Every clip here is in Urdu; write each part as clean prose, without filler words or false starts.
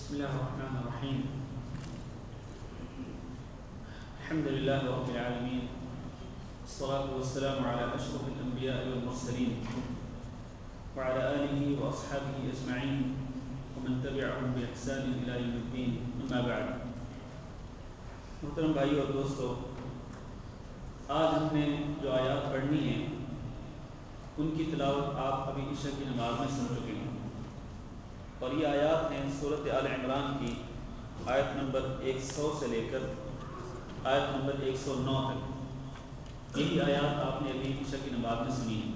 بسم الله الرحمن الرحيم. الحمد لله رب العالمين، والصلاة والسلام على أشرف الأنبياء والمرسلين وعلى آله وأصحابه أجمعين ومن تبعهم بإحسان إلى يوم الدين. أما بعد. محترم بھائیو اور دوستو، آج ہم نے جو آیات پڑھنی ہیں ان کی تلاوت آپ ابھی عشاء کی نماز میں سن چکے ہیں، اور یہ آیات ہیں سورۃ آل عمران کی آیت نمبر 100 سے لے کر آیت نمبر 109 تک. یہی آیات آپ نے ابھی عشاء کی نماز میں سنی ہیں.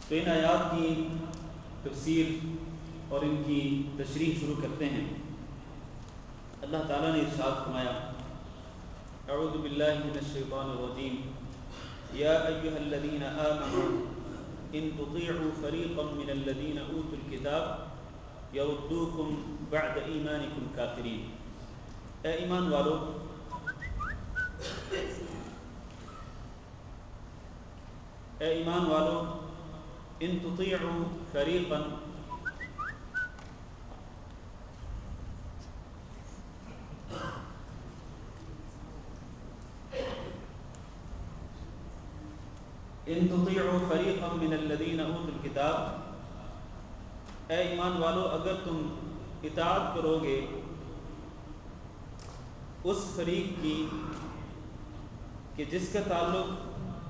تو ان آیات کی تفسیر اور ان کی تشریح شروع کرتے ہیں. اللہ تعالیٰ نے ارشاد فرمایا: اعوذ باللہ من الشیطان الرجیم، یا ایہا الذین آمنوا ان تطیعوا فریقا من الذین اوتوا الکتاب یردوکم بعد ایمانکم کافرین. اے ایمان والو، ان تطیعوا فریقا من الذین اوتوا الکتاب، اے ایمان والو اگر تم اطاعت کرو گے اس فریق کی کہ جس کا تعلق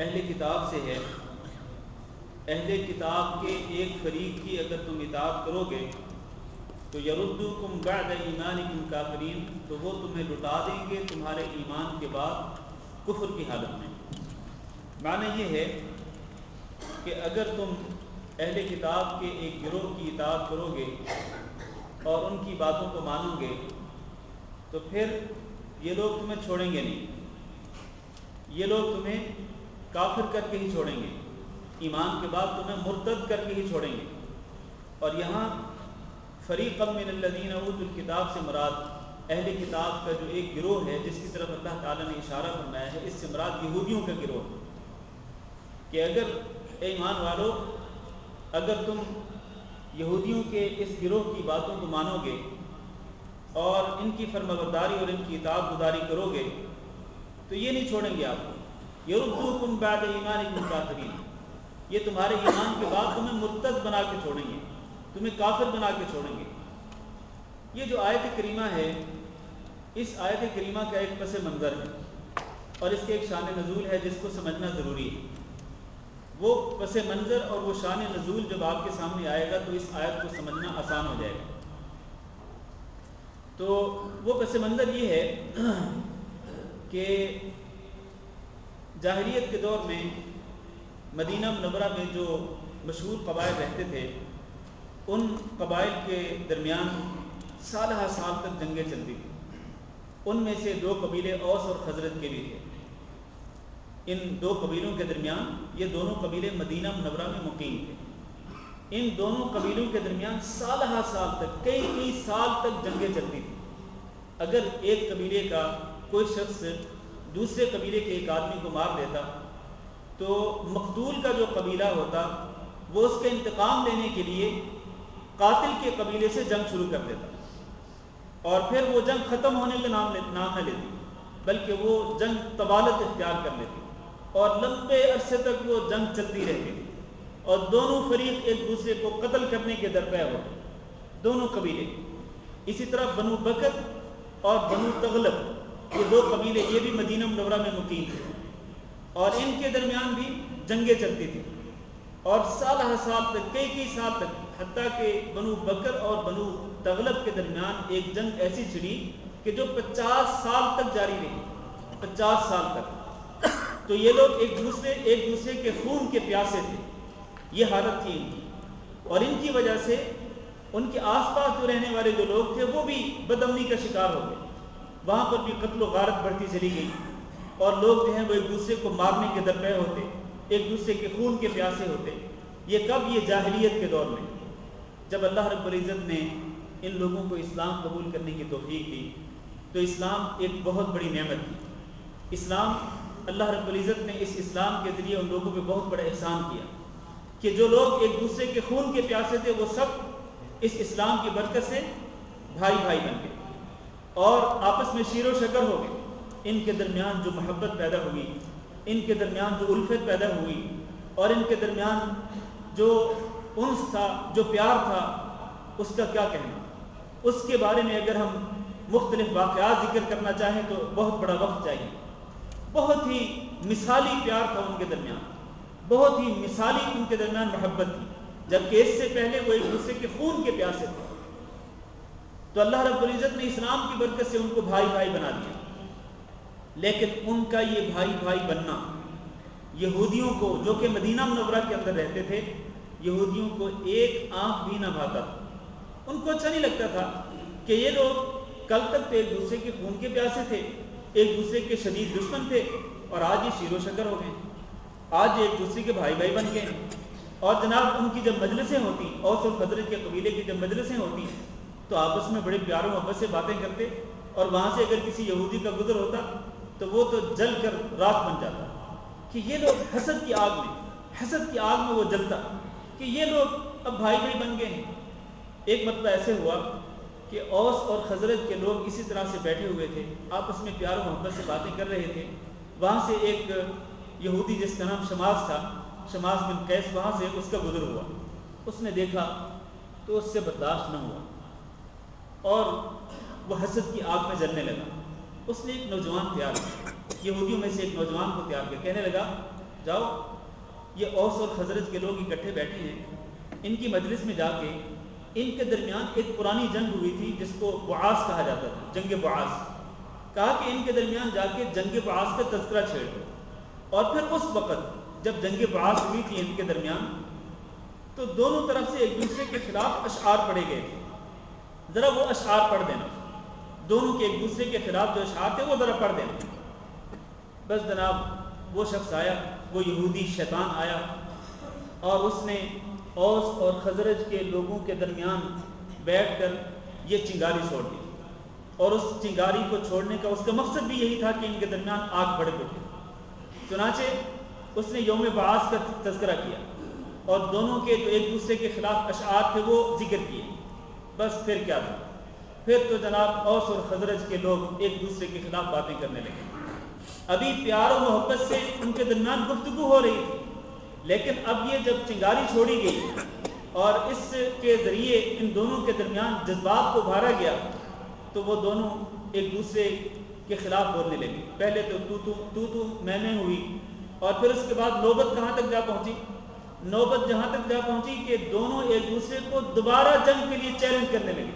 اہل کتاب سے ہے، اہل کتاب کے ایک فریق کی اگر تم اطاعت کرو گے تو یردوکم بعد ایمانکم کافرین، تو وہ تمہیں لٹا دیں گے تمہارے ایمان کے بعد کفر کی حالت میں. معنی یہ ہے کہ اگر تم اہل کتاب کے ایک گروہ کی اطاعت کرو گے اور ان کی باتوں کو مانو گے تو پھر یہ لوگ تمہیں چھوڑیں گے نہیں، یہ لوگ تمہیں کافر کر کے ہی چھوڑیں گے، ایمان کے بعد تمہیں مرتد کر کے ہی چھوڑیں گے. اور یہاں فریقا من الذین اوتوا الکتاب سے مراد اہل کتاب کا جو ایک گروہ ہے جس کی طرف اللہ تعالیٰ نے اشارہ فرمایا ہے، اس سے مراد یہودیوں کا گروہ ہے. کہ اگر اے ایمان والو اگر تم یہودیوں کے اس گروہ کی باتوں کو مانو گے اور ان کی فرمانبرداری اور ان کی اطاعت گزاری کرو گے تو یہ نہیں چھوڑیں گے آپ کو. یردوکم بعد ایمانکم کافرین، یہ تمہارے ایمان کے بعد تمہیں مرتد بنا کے چھوڑیں گے، تمہیں کافر بنا کے چھوڑیں گے. یہ جو آیت کریمہ ہے، اس آیت کریمہ کا ایک پس منظر ہے اور اس کے ایک شان نزول ہے جس کو سمجھنا ضروری ہے. وہ پس منظر اور وہ شان نزول جب آپ کے سامنے آئے گا تو اس آیت کو سمجھنا آسان ہو جائے گا. تو وہ پس منظر یہ ہے کہ جاہلیت کے دور میں مدینہ منورہ میں جو مشہور قبائل رہتے تھے، ان قبائل کے درمیان سالہ سال تک جنگیں چلتی تھیں. ان میں سے دو قبیلے اوس اور خزرج کے بھی تھے. ان دو قبیلوں کے درمیان، یہ دونوں قبیلے مدینہ منورہ میں مقیم تھے، ان دونوں قبیلوں کے درمیان سالہ سال تک کئی سال تک جنگیں چلتی تھیں. اگر ایک قبیلے کا کوئی شخص دوسرے قبیلے کے ایک آدمی کو مار دیتا تو مقتول کا جو قبیلہ ہوتا وہ اس کے انتقام لینے کے لیے قاتل کے قبیلے سے جنگ شروع کر دیتا، اور پھر وہ جنگ ختم ہونے کا نام نہ لیتی بلکہ وہ جنگ طوالت اختیار کر لیتی اور لمبے عرصے تک وہ جنگ چلتی رہتی تھی. اور دونوں فریق ایک دوسرے کو قتل کرنے کے درپے ہوتے، دونوں قبیلے۔ اسی طرح بنو بکر اور بنو تغلب، یہ دو قبیلے، یہ بھی مدینہ منورہ میں مقیم تھے، اور ان کے درمیان بھی جنگیں چلتی تھیں، اور سالہ سال تک، کئی سال تک، حتیٰ کہ بنو بکر اور بنو تغلب کے درمیان ایک جنگ ایسی چھڑی کہ جو 50 سال تک جاری رہی، 50 سال تک۔ تو یہ لوگ ایک دوسرے کے خون کے پیاسے تھے، یہ حالت تھی ان کی، اور ان کی وجہ سے ان کے آس پاس جو رہنے والے جو لوگ تھے وہ بھی بدامنی کا شکار ہو گئے، وہاں پر بھی قتل و غارت بڑھتی چلی گئی، اور لوگ جو ہیں وہ ایک دوسرے کو مارنے کے درپے ہوتے، ایک دوسرے کے خون کے پیاسے ہوتے۔ یہ کب؟ یہ جاہلیت کے دور میں، جب اللہ رب العزت نے ان لوگوں کو اسلام قبول کرنے کی توفیق دی، تو اسلام ایک بہت بڑی نعمت تھی۔ اسلام، اللہ رب العزت نے اس اسلام کے ذریعے ان لوگوں پہ بہت بڑا احسان کیا کہ جو لوگ ایک دوسرے کے خون کے پیاسے تھے وہ سب اس اسلام کی برکت سے بھائی بھائی بن گئے، اور آپس میں شیر و شکر ہو گئے۔ ان کے درمیان جو محبت پیدا ہوئی، ان کے درمیان جو الفت پیدا ہوئی، اور ان کے درمیان جو انس تھا، جو پیار تھا، اس کا کیا کہنا۔ اس کے بارے میں اگر ہم مختلف واقعات ذکر کرنا چاہیں تو بہت بڑا وقت چاہیے۔ بہت ہی مثالی پیار تھا ان کے درمیان، بہت ہی مثالی ان کے درمیان محبت تھی، جبکہ اس سے پہلے وہ ایک دوسرے کے خون کے پیاسے تھے۔ تو اللہ رب العزت نے اسلام کی برکت سے ان کو بھائی بھائی بنا دیا، لیکن ان کا یہ بھائی بھائی بننا یہودیوں کو، جو کہ مدینہ منورہ کے اندر رہتے تھے، یہودیوں کو ایک آنکھ بھی نہ بھاتا تھا۔ ان کو اچھا نہیں لگتا تھا کہ یہ لوگ کل تک تو ایک دوسرے کے خون کے پیاسے تھے، ایک دوسرے کے شدید دشمن تھے، اور آج یہ شیر و شکر ہو گئے، آج ایک دوسرے کے بھائی بھائی بن گئے۔ اور جناب ان کی جب مجلسیں ہوتی، اوس اور خزرج کے قبیلے کی جب مجلسیں ہوتی، تو آپس میں بڑے پیار و محبت سے باتیں کرتے، اور وہاں سے اگر کسی یہودی کا گزر ہوتا تو وہ تو جل کر راکھ بن جاتا کہ یہ لوگ حسد کی آگ میں وہ جلتا کہ یہ لوگ اب بھائی بھائی بن گئے ہیں۔ ایک مرتبہ ایسے ہوا کہ اوس اور خزرج کے لوگ اسی طرح سے بیٹھے ہوئے تھے، آپس میں پیار و محبت سے باتیں کر رہے تھے۔ وہاں سے ایک یہودی جس کا نام شماس تھا، شماس بن قیس، وہاں سے اس کا گزر ہوا، اس نے دیکھا تو اس سے برداشت نہ ہوا، اور وہ حسد کی آگ میں جلنے لگا۔ اس نے ایک نوجوان تیار کیا، یہودیوں میں سے ایک نوجوان کو تیار کیا، کہنے لگا جاؤ، یہ اوس اور خزرج کے لوگ اکٹھے بیٹھے ہیں، ان کی مجلس میں جا کے ان کے درمیان ایک پرانی جنگ ہوئی تھی جس کو بعاث کہا جاتا تھا، جنگ بعاث، کہا کہ ان کے درمیان جا کے جنگ بعاث کا تذکرہ چھیڑ دو۔ اور پھر اس وقت جب جنگ بعاث ہوئی تھی ان کے درمیان، تو دونوں طرف سے ایک دوسرے کے خلاف اشعار پڑھے گئے تھے، ذرا وہ اشعار پڑھ دینا، دونوں کے ایک دوسرے کے خلاف جو اشعار تھے وہ ذرا پڑھ دینا۔ بس جناب وہ شخص آیا، وہ یہودی شیطان آیا، اور اس نے اوس اور خزرج کے لوگوں کے درمیان بیٹھ کر یہ چنگاری چھوڑ دی، اور اس چنگاری کو چھوڑنے کا اس کا مقصد بھی یہی تھا کہ ان کے درمیان آگ بھڑک اٹھے۔ چنانچہ اس نے یوم بعاث کا تذکرہ کیا، اور دونوں کے جو ایک دوسرے کے خلاف اشعار تھے وہ ذکر کیے۔ بس پھر کیا تھا، پھر تو جناب اوس اور خزرج کے لوگ ایک دوسرے کے خلاف باتیں کرنے لگے۔ ابھی پیار و محبت سے ان کے درمیان گفتگو ہو رہی تھی، لیکن اب یہ جب چنگاری چھوڑی گئی اور اس کے ذریعے ان دونوں کے درمیان جذبات کو ابھارا گیا، تو وہ دونوں ایک دوسرے کے خلاف بولنے لگے۔ پہلے تو تو میں ہوئی، اور پھر اس کے بعد نوبت کہاں تک جا پہنچی، نوبت جہاں تک جا پہنچی کہ دونوں ایک دوسرے کو دوبارہ جنگ کے لیے چیلنج کرنے لگے،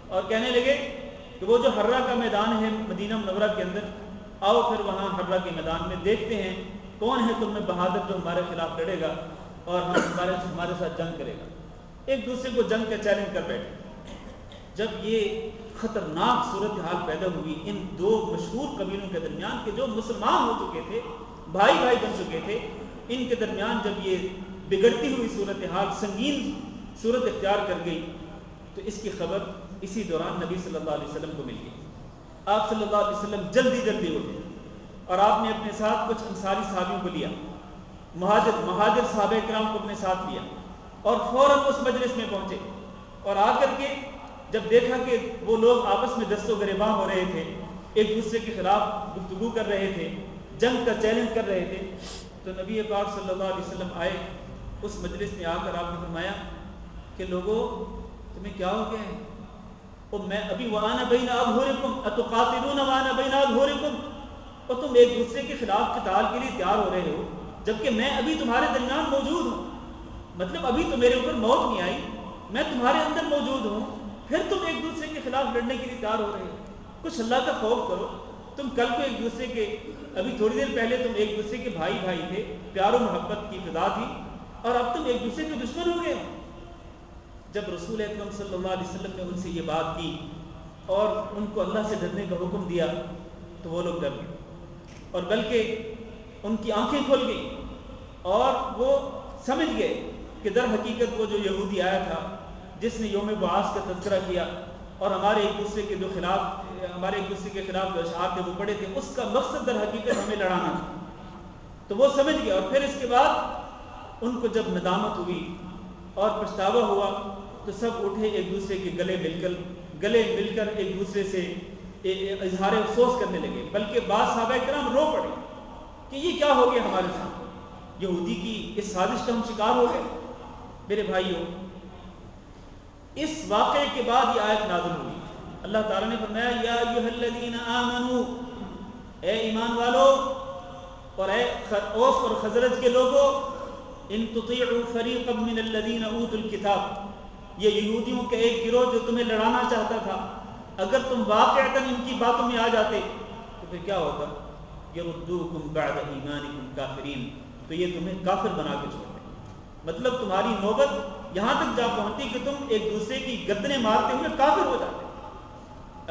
اور کہنے لگے کہ وہ جو حرہ کا میدان ہے مدینہ منورہ کے اندر، آؤ پھر وہاں حرہ کے میدان میں دیکھتے ہیں کون ہے تم میں بہادر جو ہمارے خلاف لڑے گا اور ہمارے ساتھ جنگ کرے گا۔ ایک دوسرے کو جنگ کا چیلنج کر بیٹھے۔ جب یہ خطرناک صورتحال پیدا ہوئی ان دو مشہور قبیلوں کے درمیان کہ جو مسلمان ہو چکے تھے، بھائی بھائی بن چکے تھے، ان کے درمیان جب یہ بگڑتی ہوئی صورتحال سنگین صورت اختیار کر گئی، تو اس کی خبر اسی دوران نبی صلی اللہ علیہ وسلم کو مل گئی۔ آپ صلی اللہ علیہ وسلم جلدی اٹھے، اور آپ نے اپنے ساتھ کچھ انصاری صحابیوں کو لیا، مہاجر صحابہ کرام کو اپنے ساتھ لیا، اور فوراً اس مجلس میں پہنچے، اور آ کر کے جب دیکھا کہ وہ لوگ آپس میں دست و گریباں ہو رہے تھے، ایک دوسرے کے خلاف گفتگو کر رہے تھے، جنگ کا چیلنج کر رہے تھے، تو نبی پاک صلی اللہ علیہ وسلم آئے اس مجلس میں آ کر آپ نے فرمایا کہ لوگوں تمہیں کیا ہو گیا ہے؟ اور میں ابھی وَأَنَا بَيْنَ أَظْهُرِكُمْ أَتُقَاتِلُونَ وَأَنَا بَيْنَ أَظْهُرِكُمْ، اور تم ایک دوسرے کے خلاف قتال کے لیے تیار ہو رہے ہو جبکہ میں ابھی تمہارے درمیان موجود ہوں. مطلب ابھی تو میرے اوپر موت نہیں آئی، میں تمہارے اندر موجود ہوں، پھر تم ایک دوسرے کے خلاف لڑنے کے لیے تیار ہو رہے ہو. کچھ اللہ کا خوف کرو. تم کل کو ایک دوسرے کے، ابھی تھوڑی دیر پہلے تم ایک دوسرے کے بھائی تھے، پیار و محبت کی فضا تھی، اور اب تم ایک دوسرے کے دشمن ہو گئے ہو. جب رسول اکرم صلی اللہ علیہ وسلم نے ان سے یہ بات کی اور ان کو اللہ سے ڈرنے کا حکم دیا تو وہ لوگ ڈر گئے، اور بلکہ ان کی آنکھیں کھل گئیں اور وہ سمجھ گئے کہ در حقیقت وہ جو یہودی آیا تھا جس نے یوم بعاث کا تذکرہ کیا اور ہمارے ایک دوسرے کے خلاف جو اشعار تھے وہ پڑے تھے، اس کا مقصد در حقیقت ہمیں لڑانا تھا. تو وہ سمجھ گئے، اور پھر اس کے بعد ان کو جب ندامت ہوئی اور پچھتاوا ہوا تو سب اٹھے ایک دوسرے کے گلے مل کر ایک دوسرے سے اظہار افسوس کرنے لگے. بلکہ بعض صحابہ کرام رو پڑے کہ یہ کیا ہو گیا ہمارے ساتھ، یہودی کی اس سازش کا ہم شکار ہو گئے. میرے بھائیوں، اس واقعے کے بعد یہ آیت نازل ہوئی. اللہ تعالیٰ نے فرمایا یا ایھا الذین آمنو، اے ایمان والو اور اے اوس اور خزرج کے لوگوں، ان تطیعوا فریقا من الذین اوتوا الکتاب، یہ یہودیوں کے ایک گروہ جو تمہیں لڑانا چاہتا تھا، اگر تم واقعتاً ان کی باتوں میں آ جاتے تو پھر کیا ہوگا؟ یردوکم بعد ایمانکم کافرین، تو یہ تمہیں کافر بنا کے چھوڑتے. مطلب تمہاری نوبت یہاں تک جا پہنچتی کہ تم ایک دوسرے کی گردنیں مارتے ہوئے کافر ہو جاتے.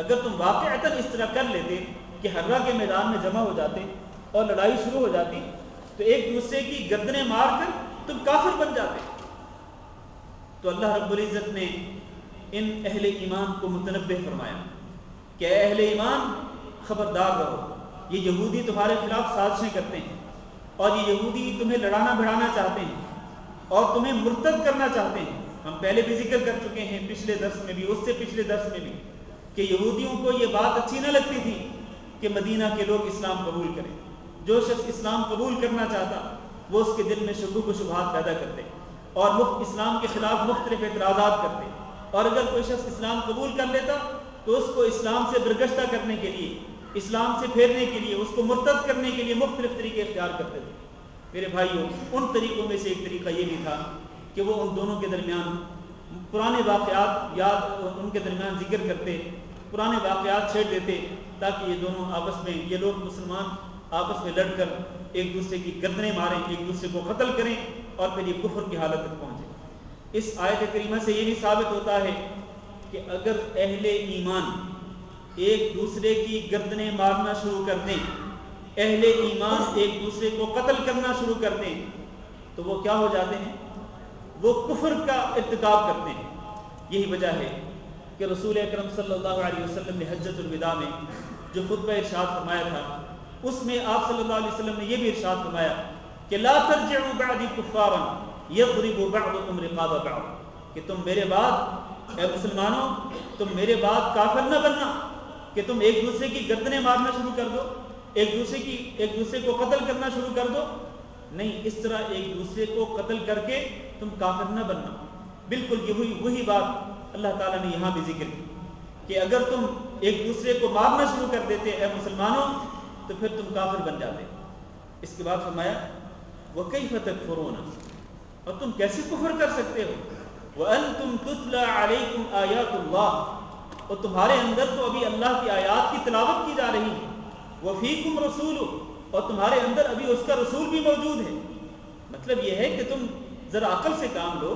اگر تم واقعتاً اس طرح کر لیتے کہ حرہ کے میدان میں جمع ہو جاتے اور لڑائی شروع ہو جاتی تو ایک دوسرے کی گردنیں مار کر تم کافر بن جاتے. تو اللہ رب العزت نے ان اہل ایمان کو متنبہ فرمایا کہ اے اہل ایمان خبردار رہو، یہ یہودی تمہارے خلاف سازشیں کرتے ہیں اور یہ یہودی تمہیں لڑانا بھڑانا چاہتے ہیں اور تمہیں مرتد کرنا چاہتے ہیں. ہم پہلے بھی ذکر کر چکے ہیں، پچھلے درس میں بھی، اس سے پچھلے درس میں بھی، کہ یہودیوں کو یہ بات اچھی نہ لگتی تھی کہ مدینہ کے لوگ اسلام قبول کریں. جو شخص اسلام قبول کرنا چاہتا وہ اس کے دل میں شکوک و شبہات پیدا کرتے اور اسلام کے خلاف مختلف اعتراضات کرتے، اور اگر کوئی شخص اسلام قبول کر لیتا تو اس کو اسلام سے برگشتہ کرنے کے لیے، اسلام سے پھیرنے کے لیے، اس کو مرتد کرنے کے لیے مختلف طریقے اختیار کرتے تھے. میرے بھائیوں، ان طریقوں میں سے ایک طریقہ یہ بھی تھا کہ وہ ان دونوں کے درمیان پرانے واقعات ان کے درمیان ذکر کرتے، پرانے واقعات چھیڑ دیتے تاکہ یہ دونوں آپس میں، یہ لوگ مسلمان آپس میں لڑ کر ایک دوسرے کی گردنیں ماریں، ایک دوسرے کو قتل کریں اور پھر یہ کفر کی حالت تک پہنچے. اس آیت کریمہ سے یہ بھی ثابت ہوتا ہے کہ اگر اہل ایمان ایک دوسرے کی گردنیں مارنا شروع کر دیں، اہل ایمان ایک دوسرے کو قتل کرنا شروع کر دیں تو وہ کیا ہو جاتے ہیں؟ وہ کفر کا ارتکاب کرتے ہیں. یہی وجہ ہے کہ رسول اکرم صلی اللہ علیہ وسلم نے حجۃ الوداع میں جو خطبہ ارشاد فرمایا تھا اس میں آپ صلی اللہ علیہ وسلم نے یہ بھی ارشاد فرمایا کہ لا ترجعوا بعدی کفارا یضرب بعضکم رقاب بعض، کہ تم میرے بعد، اے مسلمانوں، تم میرے بعد کافر نہ بننا کہ تم ایک دوسرے کی گردنیں مارنا شروع کر دو، ایک دوسرے کو قتل کرنا شروع کر دو. نہیں، اس طرح ایک دوسرے کو قتل کر کے تم کافر نہ بننا. بالکل وہی بات اللہ تعالیٰ نے یہاں بھی ذکر کی کہ اگر تم ایک دوسرے کو مارنا شروع کر دیتے اے مسلمانوں تو پھر تم کافر بن جاتے. اس کے بعد فرمایا وَكَيْفَ تَكْفُرُونَ، اور تم کیسے کفر کر سکتے ہو، وَأَنْتُمْ تُتْلَى عَلَيْكُمْ آيَاتُ اللَّهِ، اور تمہارے اندر تو ابھی اللہ کی آیات کی تلاوت کی جا رہی ہے، وَفِيكُمْ رَسُولُهُ، اور تمہارے اندر ابھی اس کا رسول بھی موجود ہے. مطلب یہ ہے کہ تم ذرا عقل سے کام لو،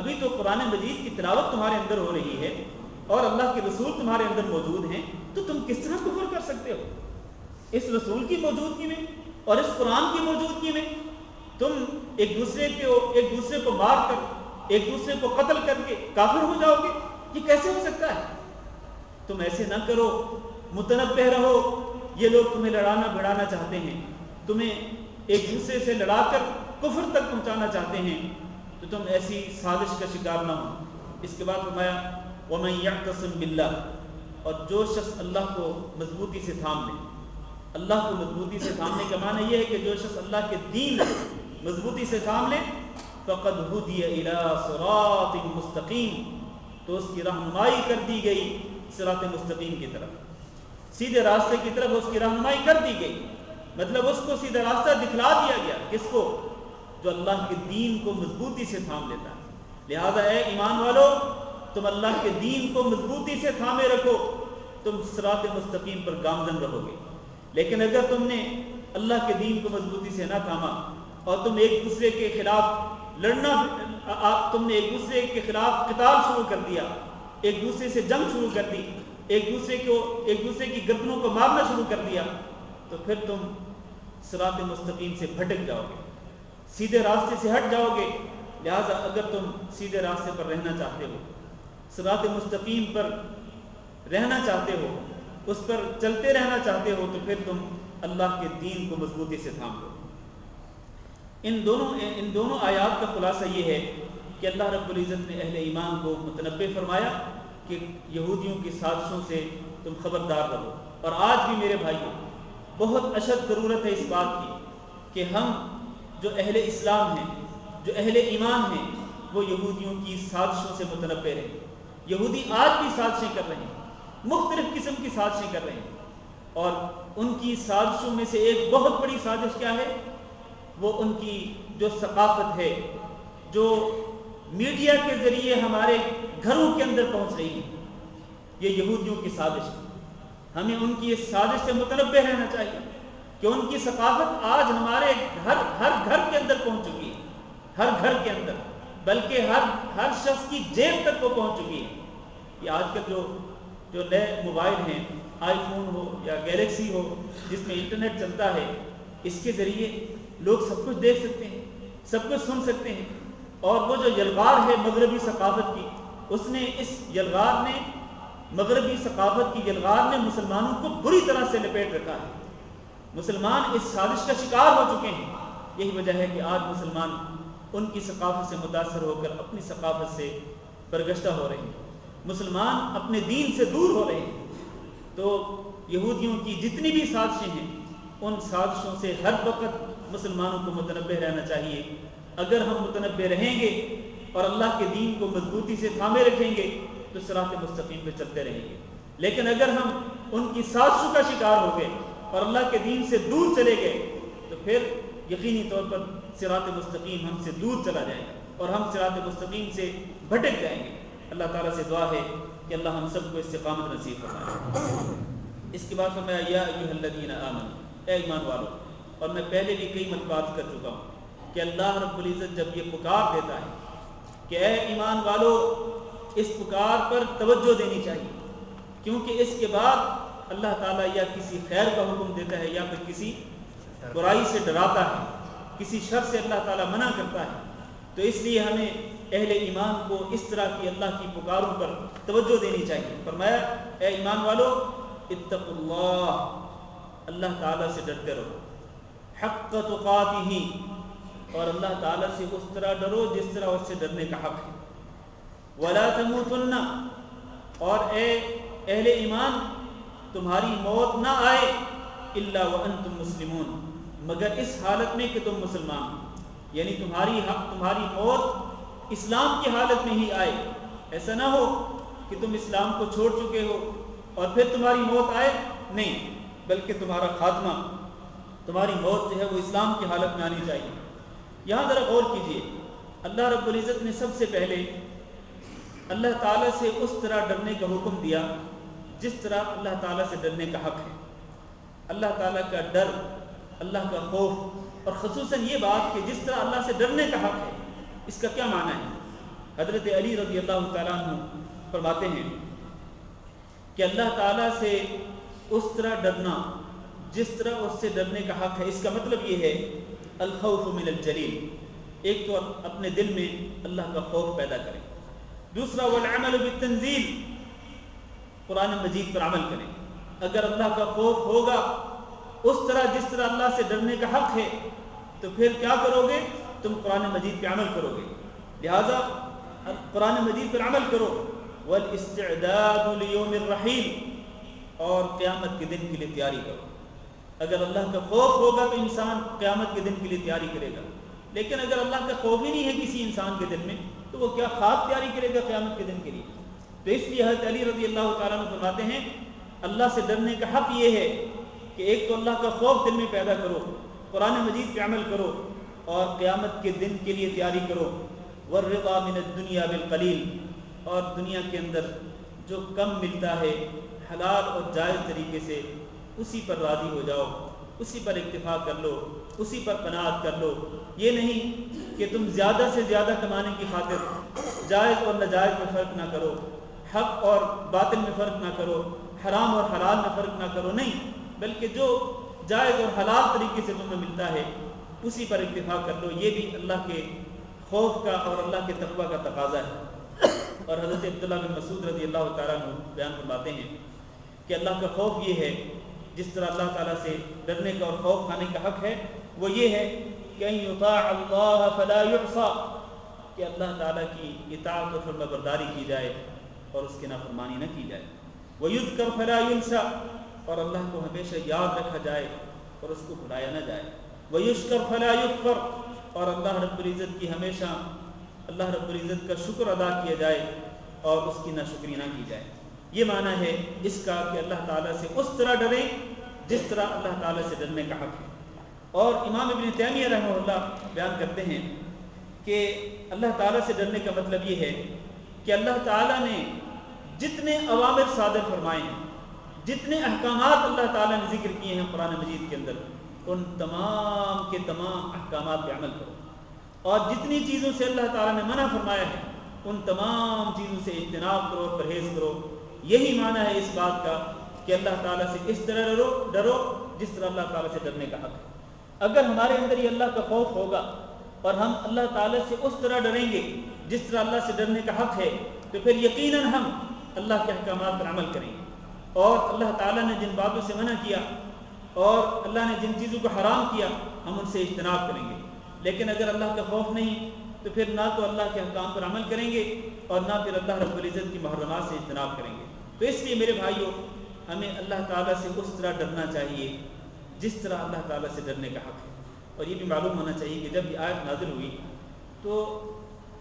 ابھی تو قرآن مجید کی تلاوت تمہارے اندر ہو رہی ہے اور اللہ کے رسول تمہارے اندر موجود ہیں، تو تم کس طرح کفر کر سکتے ہو؟ اس رسول کی موجودگی میں اور اس قرآن کی موجودگی میں تم ایک دوسرے کو مار کر، ایک دوسرے کو قتل کر کے کافر ہو جاؤ گے؟ یہ کیسے ہو سکتا ہے؟ تم ایسے نہ کرو، متنبہ رہو. یہ لوگ تمہیں لڑانا بھڑانا چاہتے ہیں، تمہیں ایک دوسرے سے لڑا کر کفر تک پہنچانا چاہتے ہیں، تو تم ایسی سازش کا شکار نہ ہو. اس کے بعد فرمایا وَمَن يَعْتَصِم بِاللَّهِ، اور جو شخص اللہ کو مضبوطی سے تھام لے. اللہ کو مضبوطی سے تھامنے کا معنی یہ ہے کہ جو شخص اللہ کے دین مضبوطی سے تھام لے، فقد ہدی الی صراط مستقیم، تو اس کی رہنمائی کر دی گئی صراط مستقیم کی طرف، سیدھے راستے کی طرف اس کی رہنمائی کر دی گئی، مطلب اس کو سیدھا راستہ دکھلا دیا گیا۔ کس کو؟ جو اللہ کے دین کو مضبوطی سے تھام لیتا ہے۔ لہذا اے ایمان والو، تم اللہ کے دین کو مضبوطی سے تھامے رکھو، تم صراط مستقیم پر گامزن رہو گے۔ لیکن اگر تم نے اللہ کے دین کو مضبوطی سے نہ تھاما اور تم ایک دوسرے کے خلاف لڑنا، تم نے ایک دوسرے کے خلاف قتال شروع کر دیا، ایک دوسرے سے جنگ شروع کر دی، ایک دوسرے کی گردنوں کو مارنا شروع کر دیا، تو پھر تم صراط مستقیم سے بھٹک جاؤ گے، سیدھے راستے سے ہٹ جاؤ گے۔ لہذا اگر تم سیدھے راستے پر رہنا چاہتے ہو، صراط مستقیم پر رہنا چاہتے ہو، اس پر چلتے رہنا چاہتے ہو، تو پھر تم اللہ کے دین کو مضبوطی سے تھام لو۔ ان دونوں آیات کا خلاصہ یہ ہے کہ اللہ رب العزت نے اہل ایمان کو متنبہ فرمایا کہ یہودیوں کی سازشوں سے تم خبردار رہو۔ اور آج بھی میرے بھائیوں بہت اشد ضرورت ہے اس بات کی کہ ہم جو اہل اسلام ہیں، جو اہل ایمان ہیں، وہ یہودیوں کی سازشوں سے متنبہ رہیں۔ یہودی آج بھی سازشیں کر رہے ہیں، مختلف قسم کی سازشیں کر رہے ہیں، اور ان کی سازشوں میں سے ایک بہت بڑی سازش کیا ہے؟ وہ ان کی جو ثقافت ہے، جو میڈیا کے ذریعے ہمارے گھروں کے اندر پہنچ رہی ہے، یہ یہودیوں کی سازش ہے۔ ہمیں ان کی اس سازش سے متنبہ رہنا چاہیے کہ ان کی ثقافت آج ہمارے ہر گھر کے اندر پہنچ چکی ہے، ہر گھر کے اندر، بلکہ ہر شخص کی جیب تک وہ پہنچ چکی ہے۔ یہ آج کل جو نئے موبائل ہیں، آئی فون ہو یا گیلیکسی ہو، جس میں انٹرنیٹ چلتا ہے، اس کے ذریعے لوگ سب کچھ دیکھ سکتے ہیں، سب کچھ سن سکتے ہیں۔ اور وہ جو یلغار ہے مغربی ثقافت کی، مغربی ثقافت کی یلغار نے مسلمانوں کو بری طرح سے لپیٹ رکھا ہے۔ مسلمان اس سازش کا شکار ہو چکے ہیں۔ یہی وجہ ہے کہ آج مسلمان ان کی ثقافت سے متاثر ہو کر اپنی ثقافت سے برگشتہ ہو رہے ہیں، مسلمان اپنے دین سے دور ہو رہے ہیں۔ تو یہودیوں کی جتنی بھی سازشیں ہیں، ان سازشوں سے ہر وقت مسلمانوں کو متنبہ رہنا چاہیے۔ اگر ہم متنبہ رہیں گے اور اللہ کے دین کو مضبوطی سے تھامے رکھیں گے تو صراط مستقیم پہ چلتے رہیں گے۔ لیکن اگر ہم ان کی سازشوں کا شکار ہو گئے اور اللہ کے دین سے دور چلے گئے تو پھر یقینی طور پر صراط مستقیم ہم سے دور چلا جائے گا اور ہم صراط مستقیم سے بھٹک جائیں گے۔ اللہ تعالیٰ سے دعا ہے کہ اللہ ہم سب کو استقامت نصیب فرمائے۔ اس کے بعد فرمایا یا ایھا الذین آمنوا، اے ایمان والو، اور میں پہلے بھی کئی مرتبہ کر چکا ہوں کہ اللہ رب العزت جب یہ پکار دیتا ہے کہ اے ایمان والو، اس پکار پر توجہ دینی چاہیے، کیونکہ اس کے بعد اللہ تعالیٰ یا کسی خیر کا حکم دیتا ہے یا پھر کسی برائی سے ڈراتا ہے، کسی شر سے اللہ تعالیٰ منع کرتا ہے۔ تو اس لیے ہمیں اہل ایمان کو اس طرح کی اللہ کی پکاروں پر توجہ دینی چاہیے۔ فرمایا اے ایمان والو اتقوا اللہ، اللہ تعالیٰ سے ڈرتے رہو، حق تقاتہ، اور اللہ تعالیٰ سے اس طرح ڈرو جس طرح اس سے ڈرنے کا حق ہے۔ ولا تموتن، اور اے اہل ایمان تمہاری موت نہ آئے الا وانتم مسلمون، مگر اس حالت میں کہ تم مسلمان ہو، یعنی تمہاری موت اسلام کی حالت میں ہی آئے۔ ایسا نہ ہو کہ تم اسلام کو چھوڑ چکے ہو اور پھر تمہاری موت آئے، نہیں، بلکہ تمہارا خاتمہ، تمہاری موت جو ہے وہ اسلام کی حالت میں آنی چاہیے۔ یہاں ذرا غور کیجئے، اللہ رب العزت نے سب سے پہلے اللہ تعالیٰ سے اس طرح ڈرنے کا حکم دیا جس طرح اللہ تعالیٰ سے ڈرنے کا حق ہے۔ اللہ تعالیٰ کا ڈر، اللہ کا خوف، اور خصوصاً یہ بات کہ جس طرح اللہ سے ڈرنے کا حق ہے، اس کا کیا معنی ہے؟ حضرت علی رضی اللہ تعالیٰ عنہ فرماتے ہیں کہ اللہ تعالیٰ سے اس طرح ڈرنا جس طرح اس سے ڈرنے کا حق ہے، اس کا مطلب یہ ہے الخوف من الجلیل، ایک تو اپنے دل میں اللہ کا خوف پیدا کریں، دوسرا والعمل بالتنزیل، قرآن مجید پر عمل کریں۔ اگر اللہ کا خوف ہوگا اس طرح جس طرح اللہ سے ڈرنے کا حق ہے تو پھر کیا کرو گے؟ تم قرآن مجید پہ عمل کرو گے، لہذا قرآن مجید پر عمل کرو۔ والاستعداد لیوم الرحیل، اور قیامت کے دن کے لیے تیاری کرو۔ اگر اللہ کا خوف ہوگا تو انسان قیامت کے دن کے لیے تیاری کرے گا، لیکن اگر اللہ کا خوف ہی نہیں ہے کسی انسان کے دل میں تو وہ کیا خواب تیاری کرے گا قیامت کے دن کے لیے؟ تو اس لیے حضرت علی رضی اللہ تعالیٰ عنہ فرماتے ہیں اللہ سے ڈرنے کا حق یہ ہے کہ ایک تو اللہ کا خوف دل میں پیدا کرو، قرآن مجید پہ عمل کرو، اور قیامت کے دن کے لیے تیاری کرو، والرضا من الدنیا بالقلیل، اور دنیا کے اندر جو کم ملتا ہے حلال اور جائز طریقے سے اسی پر راضی ہو جاؤ، اسی پر اکتفا کر لو، اسی پر قناعت کر لو۔ یہ نہیں کہ تم زیادہ سے زیادہ کمانے کی خاطر جائز اور ناجائز میں فرق نہ کرو، حق اور باطل میں فرق نہ کرو، حرام اور حلال میں فرق نہ کرو، نہیں، بلکہ جو جائز اور حلال طریقے سے تمہیں ملتا ہے اسی پر اکتفا کر لو۔ یہ بھی اللہ کے خوف کا اور اللہ کے تقوی کا تقاضا ہے۔ اور حضرت عبداللہ بن مسعود رضی اللہ تعالیٰ عنہ بیان فرماتے ہیں کہ اللہ کا خوف یہ ہے، جس طرح اللہ تعالیٰ سے ڈرنے کا اور خوف کھانے کا حق ہے، وہ یہ ہے کہ ان یطاع اللہ فلا یعصى، کہ اللہ تعالیٰ کی اطاعت و فرما برداری کی جائے اور اس کی نافرمانی نہ کی جائے، ویذکر فلا ینسى، اور اللہ کو ہمیشہ یاد رکھا جائے اور اس کو بھلایا نہ جائے، ویشکر فلا یکفر، اور اللہ رب العزت کی ہمیشہ اللہ رب العزت کا شکر ادا کیا جائے اور اس کی ناشکری نہ کی جائے۔ یہ معنی ہے اس کا کہ اللہ تعالیٰ سے اس طرح ڈریں جس طرح اللہ تعالیٰ سے ڈرنے کا حق ہے۔ اور امام ابن تیمیہ رحمہ اللہ بیان کرتے ہیں کہ اللہ تعالیٰ سے ڈرنے کا مطلب یہ ہے کہ اللہ تعالیٰ نے جتنے اوامر صادر فرمائے ہیں، جتنے احکامات اللہ تعالیٰ نے ذکر کیے ہیں قرآن مجید کے اندر، ان تمام کے تمام احکامات پہ عمل کرو، اور جتنی چیزوں سے اللہ تعالیٰ نے منع فرمایا ہے ان تمام چیزوں سے اجتناب کرو، پرہیز کرو۔ یہی معنی ہے اس بات کا کہ اللہ تعالیٰ سے اس طرح ڈرو جس طرح اللہ تعالیٰ سے ڈرنے کا حق ہے۔ اگر ہمارے اندر یہ اللہ کا خوف ہوگا اور ہم اللہ تعالیٰ سے اس طرح ڈریں گے جس طرح اللہ سے ڈرنے کا حق ہے، تو پھر یقیناً ہم اللہ کے احکامات پر عمل کریں گے، اور اللہ تعالیٰ نے جن باتوں سے منع کیا اور اللہ نے جن چیزوں کو حرام کیا ہم ان سے اجتناب کریں گے۔ لیکن اگر اللہ کا خوف نہیں تو پھر نہ تو اللہ کے احکام پر عمل کریں گے اور نہ پھر اللہ رب العزت کی محرمات سے اجتناب کریں گے۔ تو اس لیے میرے بھائیوں، ہمیں اللہ تعالیٰ سے اس طرح ڈرنا چاہیے جس طرح اللہ تعالیٰ سے ڈرنے کا حق ہے۔ اور یہ بھی معلوم ہونا چاہیے کہ جب یہ آیت نازل ہوئی تو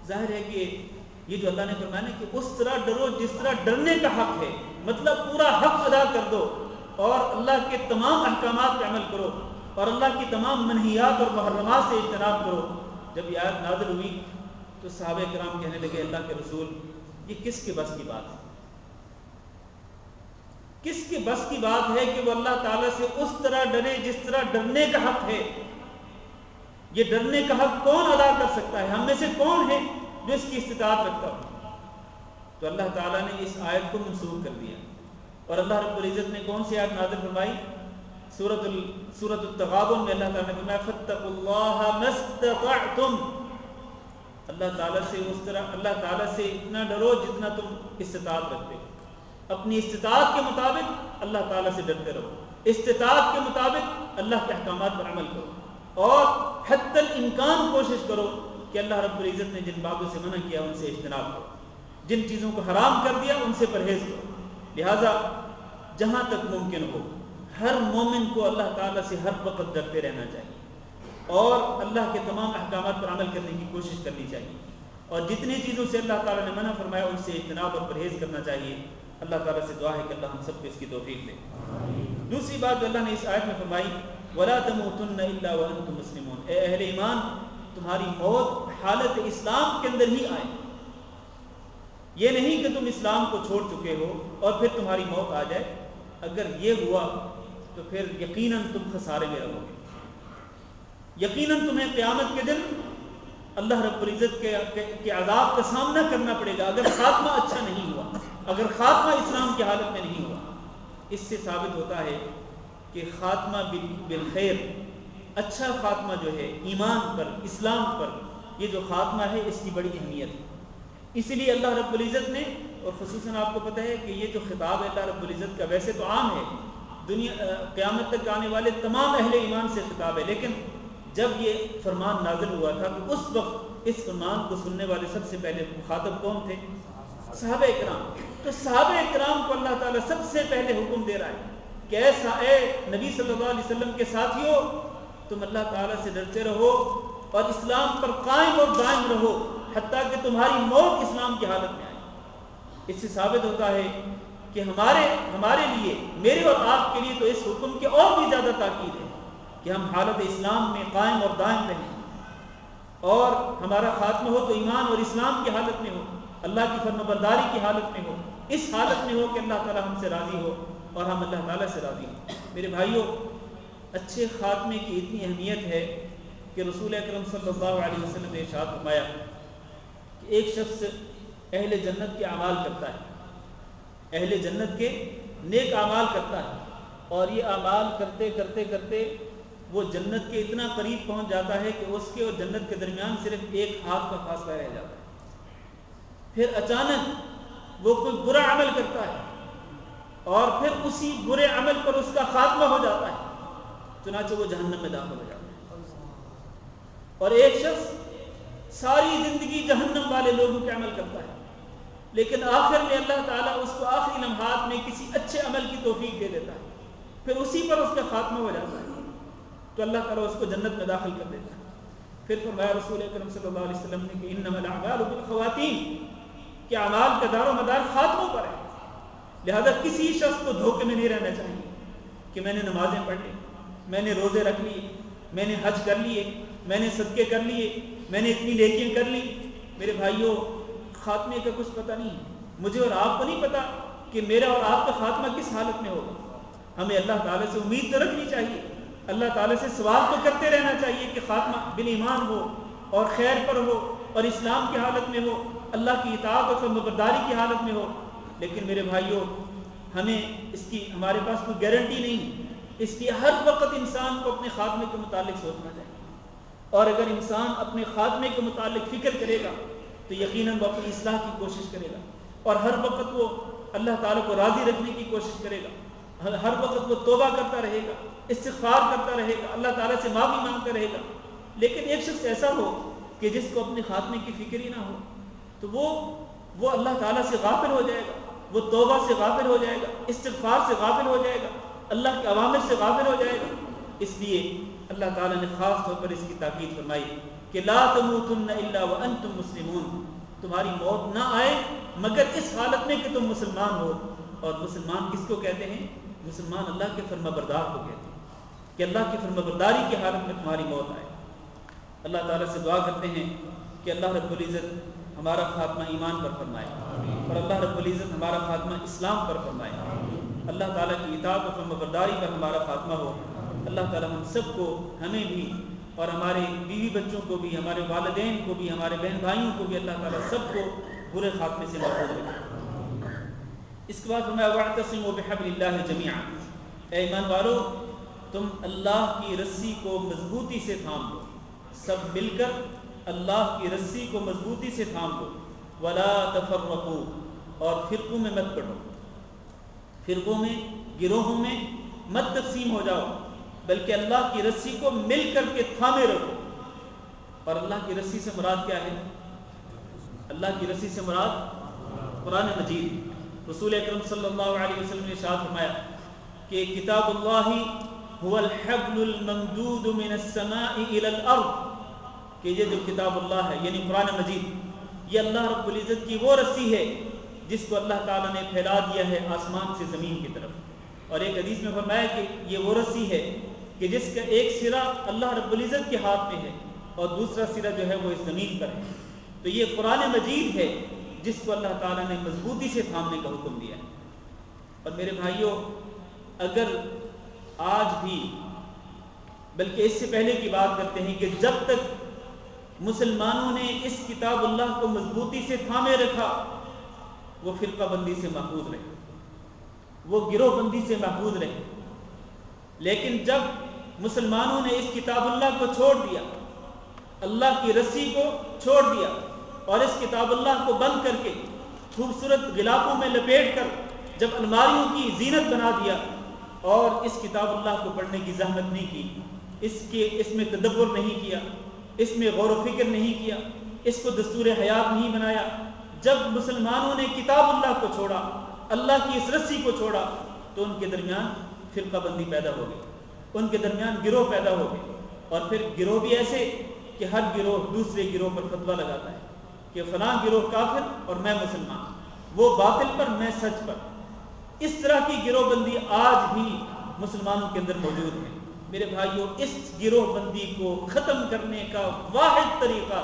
ظاہر ہے کہ یہ جو اللہ نے فرمایا کہ اس طرح ڈرو جس طرح ڈرنے کا حق ہے، مطلب پورا حق ادا کر دو اور اللہ کے تمام احکامات پہ عمل کرو اور اللہ کی تمام منہیات اور محرمات سے اجتناب کرو۔ جب یہ آیت نازل ہوئی تو صحابہ کرام کہنے لگے اللہ کے رسول، یہ کس کے بس کی بات ہے؟ کس کے بس کی بات ہے کہ وہ اللہ تعالیٰ سے اس طرح ڈرے جس طرح ڈرنے کا حق ہے؟ یہ ڈرنے کا حق کون ادا کر سکتا ہے؟ ہم میں سے کون ہے جو اس کی استطاعت رکھتا ہو؟ تو اللہ تعالیٰ نے اس آیت کو منسوخ کر دیا، اور اللہ رب العزت نے کون سی آیت نازل فرمائی؟ سورۃ التغابن میں اللہ تعالیٰ نے فرمایا فاتقوا اللہ ما استطعتم، اللہ تعالیٰ سے اس طرح اللہ تعالیٰ سے اتنا ڈرو جتنا تم استطاعت رکھتے ہو۔ اپنی استطاعت کے مطابق اللہ تعالیٰ سے ڈرتے رہو، استطاعت کے مطابق اللہ کے احکامات پر عمل کرو، اور حتی الامکان کوشش کرو کہ اللہ رب العزت نے جن باتوں سے منع کیا ان سے اجتناب کرو، جن چیزوں کو حرام کر دیا ان سے پرہیز کرو۔ لہٰذا جہاں تک ممکن ہو ہر مومن کو اللہ تعالیٰ سے ہر وقت ڈرتے رہنا چاہیے اور اللہ کے تمام احکامات پر عمل کرنے کی کوشش کرنی چاہیے، اور جتنی چیزوں سے اللہ تعالیٰ نے منع فرمایا ان سے اجتناب اور پرہیز کرنا چاہیے۔ اللہ تعالیٰ سے دعا ہے کہ اللہ ہم سب کو اس کی توفیق دے۔ دوسری بات جو اللہ نے اس آیت میں فرمائی، وَلَا تَمُوتُنَّ إِلَّا وَأَنْتُمْ مُسْلِمُونَ، اے اہل ایمان تمہاری موت حالت اسلام کے اندر ہی آئے۔ یہ نہیں کہ تم اسلام کو چھوڑ چکے ہو اور پھر تمہاری موت آ جائے، اگر یہ ہوا تو پھر یقیناً تم خسارے میں رہو گے، یقیناً تمہیں قیامت کے دن اللہ رب العزت کے عذاب کا سامنا کرنا پڑے گا اگر خاتمہ اچھا نہیں ہوا، اگر خاتمہ اسلام کی حالت میں نہیں ہوا۔ اس سے ثابت ہوتا ہے کہ خاتمہ بالخیر، اچھا خاتمہ جو ہے ایمان پر، اسلام پر، یہ جو خاتمہ ہے اس کی بڑی اہمیت ہے۔ اسی لیے اللہ رب العزت نے، اور خصوصاً آپ کو پتہ ہے کہ یہ جو خطاب ہے اللہ رب العزت کا ویسے تو عام ہے، دنیا قیامت تک آنے والے تمام اہل ایمان سے خطاب ہے، لیکن جب یہ فرمان نازل ہوا تھا تو اس وقت اس فرمان کو سننے والے سب سے پہلے مخاطب کون تھے؟ صحابہ کرام۔ تو صحابہ کرام کو اللہ تعالیٰ سب سے پہلے حکم دے رہا ہے کہ اے نبی صلی اللہ علیہ وسلم کے ساتھیوں، تم اللہ تعالیٰ سے ڈرتے رہو اور اسلام پر قائم اور دائم رہو حتیٰ کہ تمہاری موت اسلام کی حالت میں آئے۔ اس سے ثابت ہوتا ہے کہ ہمارے لیے، میرے اور آپ کے لیے تو اس حکم کی اور بھی زیادہ تاکید ہے کہ ہم حالت اسلام میں قائم اور دائم رہیں، اور ہمارا خاتمہ ہو تو ایمان اور اسلام کی حالت میں ہو، اللہ کی فرمانبرداری کی حالت میں ہو، اس حالت میں ہو کہ اللہ تعالیٰ ہم سے راضی ہو اور ہم اللہ تعالیٰ سے راضی ہوں۔ میرے بھائیوں، اچھے خاتمے کی اتنی اہمیت ہے کہ رسول اکرم صلی اللہ علیہ وسلم نے ارشاد فرمایا کہ ایک شخص اہل جنت کے اعمال کرتا ہے، اہل جنت کے نیک اعمال کرتا ہے، اور یہ اعمال کرتے کرتے کرتے وہ جنت کے اتنا قریب پہنچ جاتا ہے کہ اس کے اور جنت کے درمیان صرف ایک ہاتھ کا فاصلہ رہ جاتا ہے۔ پھر اچانک وہ کوئی برا عمل کرتا ہے اور پھر اسی برے عمل پر اس کا خاتمہ ہو جاتا ہے، چنانچہ وہ جہنم میں داخل ہو جاتا ہے۔ اور ایک شخص ساری زندگی جہنم والے لوگوں کے عمل کرتا ہے، لیکن آخر میں اللہ تعالیٰ اس کو آخری لمحات میں کسی اچھے عمل کی توفیق دے دیتا ہے، پھر اسی پر اس کا خاتمہ ہو جاتا ہے، تو اللہ تعالیٰ اس کو جنت میں داخل کر دیتا ہے۔ پھر فرمایا رسول اکرم صلی اللہ علیہ وسلم نے کہ انما الاعمال بالخواتیم، کہ اعمال کا دار و مدار خاتموں پر ہے، لہذا کسی شخص کو دھوکے میں نہیں رہنا چاہیے کہ میں نے نمازیں پڑھ لی، میں نے روزے رکھ لیے، میں نے حج کر لیے، میں نے صدقے کر لیے، میں نے اتنی نیکیاں کر لی۔ میرے بھائیوں، خاتمے کا کچھ پتہ نہیں، مجھے اور آپ کو نہیں پتہ کہ میرا اور آپ کا خاتمہ کس حالت میں ہوگا۔ ہمیں اللہ تعالیٰ سے امید تو رکھنی چاہیے، اللہ تعالیٰ سے سوال تو کرتے رہنا چاہیے کہ خاتمہ بالایمان ہو اور خیر پر ہو اور اسلام کی حالت میں ہو، اللہ کی اطاعت اور فرمانبرداری کی حالت میں ہو۔ لیکن میرے بھائیوں، ہمیں اس کی، ہمارے پاس کوئی گارنٹی نہیں، اس لیے ہر وقت انسان کو اپنے خاتمے کے متعلق سوچنا چاہیے، اور اگر انسان اپنے خاتمے کے متعلق فکر کرے گا تو یقیناً وہ اپنی اصلاح کی کوشش کرے گا، اور ہر وقت وہ اللہ تعالیٰ کو راضی رکھنے کی کوشش کرے گا، ہر وقت وہ توبہ کرتا رہے گا، استغفار کرتا رہے گا، اللہ تعالیٰ سے معافی مانگتا رہے گا۔ لیکن ایک شخص ایسا ہو کہ جس کو اپنے خاتمے کی فکر ہی نہ ہو، تو وہ اللہ تعالیٰ سے غافل ہو جائے گا، وہ توبہ سے غافل ہو جائے گا، استغفار سے غافل ہو جائے گا، اللہ کے اوامر سے غافل ہو جائے گا۔ اس لیے اللہ تعالیٰ نے خاص طور پر اس کی تاکید فرمائی کہ لا تموتن الا وانتم مسلمون، تمہاری موت نہ آئے مگر اس حالت میں کہ تم مسلمان ہو۔ اور مسلمان کس کو کہتے ہیں؟ مسلمان اللہ کے فرمانبردار کو کہتے ہیں، کہ اللہ کی فرمانبرداری کی حالت میں تمہاری موت آئے۔ اللہ تعالیٰ سے دعا کرتے ہیں کہ اللہ رب العزت ہمارا خاتمہ ایمان پر فرمائے، اور اللہ رب العزت ہمارا خاتمہ اسلام پر فرمائے، اللہ تعالیٰ کی اطاعت و فرمانبرداری پر ہمارا خاتمہ ہو۔ اللہ تعالیٰ ہم سب کو، ہمیں بھی اور ہمارے بیوی بچوں کو بھی، ہمارے والدین کو بھی، ہمارے بہن بھائیوں کو بھی اللہ تعالیٰ سب کو برے خاتمے سے محفوظ رکھے۔ اس کے بعد فرمایا وَاعْتَصِمُوا بِحَبْلِ اللَّهِ جَمِيعًا، اے ایمان والو تم اللہ کی رسی کو مضبوطی سے تھام لو، سب مل کر اللہ کی رسی کو مضبوطی سے تھام لو، وَلَا تَفَرَّقُوا، اور فرقوں میں مت پڑو، فرقوں میں، گروہوں میں مت تقسیم ہو جاؤ، بلکہ اللہ کی رسی کو مل کر کے تھامے رکھو۔ اور اللہ کی رسی سے مراد کیا ہے؟ اللہ کی رسی سے مراد قرآن مجید۔ رسول اکرم صلی اللہ علیہ وسلم نے ارشاد فرمایا کہ کتاب اللہ هو الحبل الممدود من السماء الى الارض، کہ یہ جو کتاب اللہ ہے یعنی قرآن مجید، یہ اللہ رب العزت کی وہ رسی ہے جس کو اللہ تعالیٰ نے پھیلا دیا ہے آسمان سے زمین کی طرف۔ اور ایک حدیث میں فرمایا کہ یہ وہ رسی ہے کہ جس کا ایک سرا اللہ رب العزت کے ہاتھ میں ہے اور دوسرا سرا جو ہے وہ اس زمین پر ہے۔ تو یہ قرآن مجید ہے جس کو اللہ تعالیٰ نے مضبوطی سے تھامنے کا حکم دیا ہے۔ اور میرے بھائیوں، اگر آج بھی، بلکہ اس سے پہلے کی بات کرتے ہیں کہ جب تک مسلمانوں نے اس کتاب اللہ کو مضبوطی سے تھامے رکھا، وہ فرقہ بندی سے محفوظ رہے، وہ گروہ بندی سے محفوظ رہے۔ لیکن جب مسلمانوں نے اس کتاب اللہ کو چھوڑ دیا، اللہ کی رسی کو چھوڑ دیا، اور اس کتاب اللہ کو بند کر کے خوبصورت غلافوں میں لپیٹ کر جب الماریوں کی زینت بنا دیا، اور اس کتاب اللہ کو پڑھنے کی زحمت نہیں کی، اس میں تدبر نہیں کیا، اس میں غور و فکر نہیں کیا، اس کو دستور حیات نہیں بنایا، جب مسلمانوں نے کتاب اللہ کو چھوڑا، اللہ کی اس رسی کو چھوڑا، تو ان کے درمیان فرقہ بندی پیدا ہو گئی، ان کے درمیان گروہ پیدا ہو گئے، اور پھر گروہ بھی ایسے کہ ہر گروہ دوسرے گروہ پر فتویٰ لگاتا ہے کہ فلاں گروہ کافر اور میں مسلمان، وہ باطل پر میں سچ پر۔ اس طرح کی گروہ بندی آج بھی مسلمانوں کے اندر موجود ہے۔ میرے بھائیوں، اس گروہ بندی کو ختم کرنے کا واحد طریقہ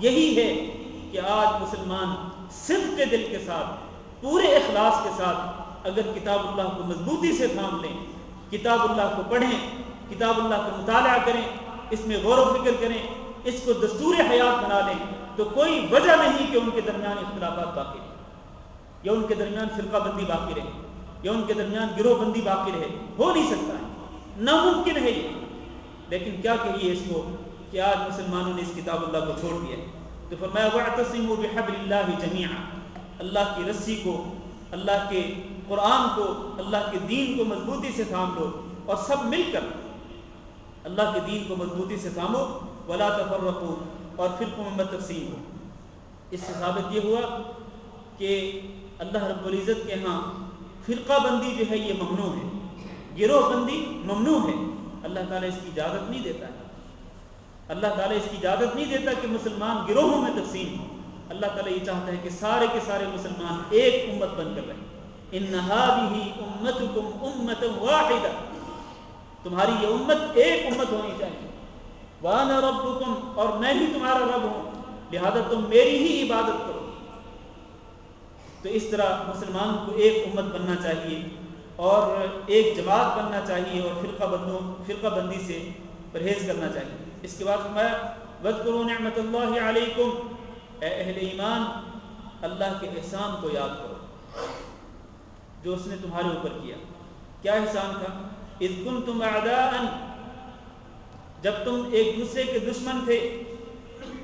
یہی ہے کہ آج مسلمان صدق کے دل کے ساتھ، پورے اخلاص کے ساتھ اگر کتاب اللہ کو مضبوطی سے تھام لیں، کتاب اللہ کو پڑھیں، کتاب اللہ کا مطالعہ کریں، اس میں غور و فکر کریں، اس کو دستور حیات بنا لیں، تو کوئی وجہ نہیں کہ ان کے درمیان اختلافات باقی رہیں، یا ان کے درمیان فرقہ بندی باقی رہے، یا ان کے درمیان گروہ بندی باقی رہے۔ ہو نہیں سکتا ہے، ناممکن ہے یہ۔ لیکن کیا کہیے اس کو کہ آج مسلمانوں نے اس کتاب اللہ کو چھوڑ دیا۔ تو فرمایا وَاعْتَصِمُوا بِحَبْلِ اللَّهِ جَمِيعًا، اللہ کی رسی کو، اللہ کے قرآن کو، اللہ کے دین کو مضبوطی سے تھام لو، اور سب مل کر اللہ کے دین کو مضبوطی سے تھامو، وَلَا تَفَرَّقُوا، اور فرقوں میں مت تقسیم ہو۔ اس سے ثابت یہ ہوا کہ اللہ رب العزت کے ہاں فرقہ بندی جو ہے یہ ممنوع ہے، گروہ بندی ممنوع ہے۔ اللہ تعالیٰ اس کی اجازت نہیں دیتا ہے، اللہ تعالیٰ اس کی اجازت نہیں دیتا کہ مسلمان گروہوں میں تقسیم ہوں۔ اللہ تعالیٰ یہ چاہتا ہے کہ سارے کے سارے مسلمان ایک امت بن کر رہیں۔ ان هذه امتکم امۃ واحدہ، تمہاری یہ امت ایک امت ہونی چاہیے۔ وانا ربکم، اور میں ہی تمہارا رب ہوں، لہذا تم میری ہی عبادت کرو۔ تو اس طرح مسلمانوں کو ایک امت بننا چاہیے، اور ایک جماعت بننا چاہیے، اور فرقہ بندی سے پرہیز کرنا چاہیے۔ اس کے بعد فرمایا وَاذْكُرُوا نِعْمَةَ اللَّهِ عَلَيْكُمْ، اے اہل ایمان اللہ کے احسان کو یاد کرو جو اس نے تمہارے اوپر کیا۔ کیا احسان تھا؟ اذ کنتم اعداء، جب تم ایک دوسرے کے دشمن تھے،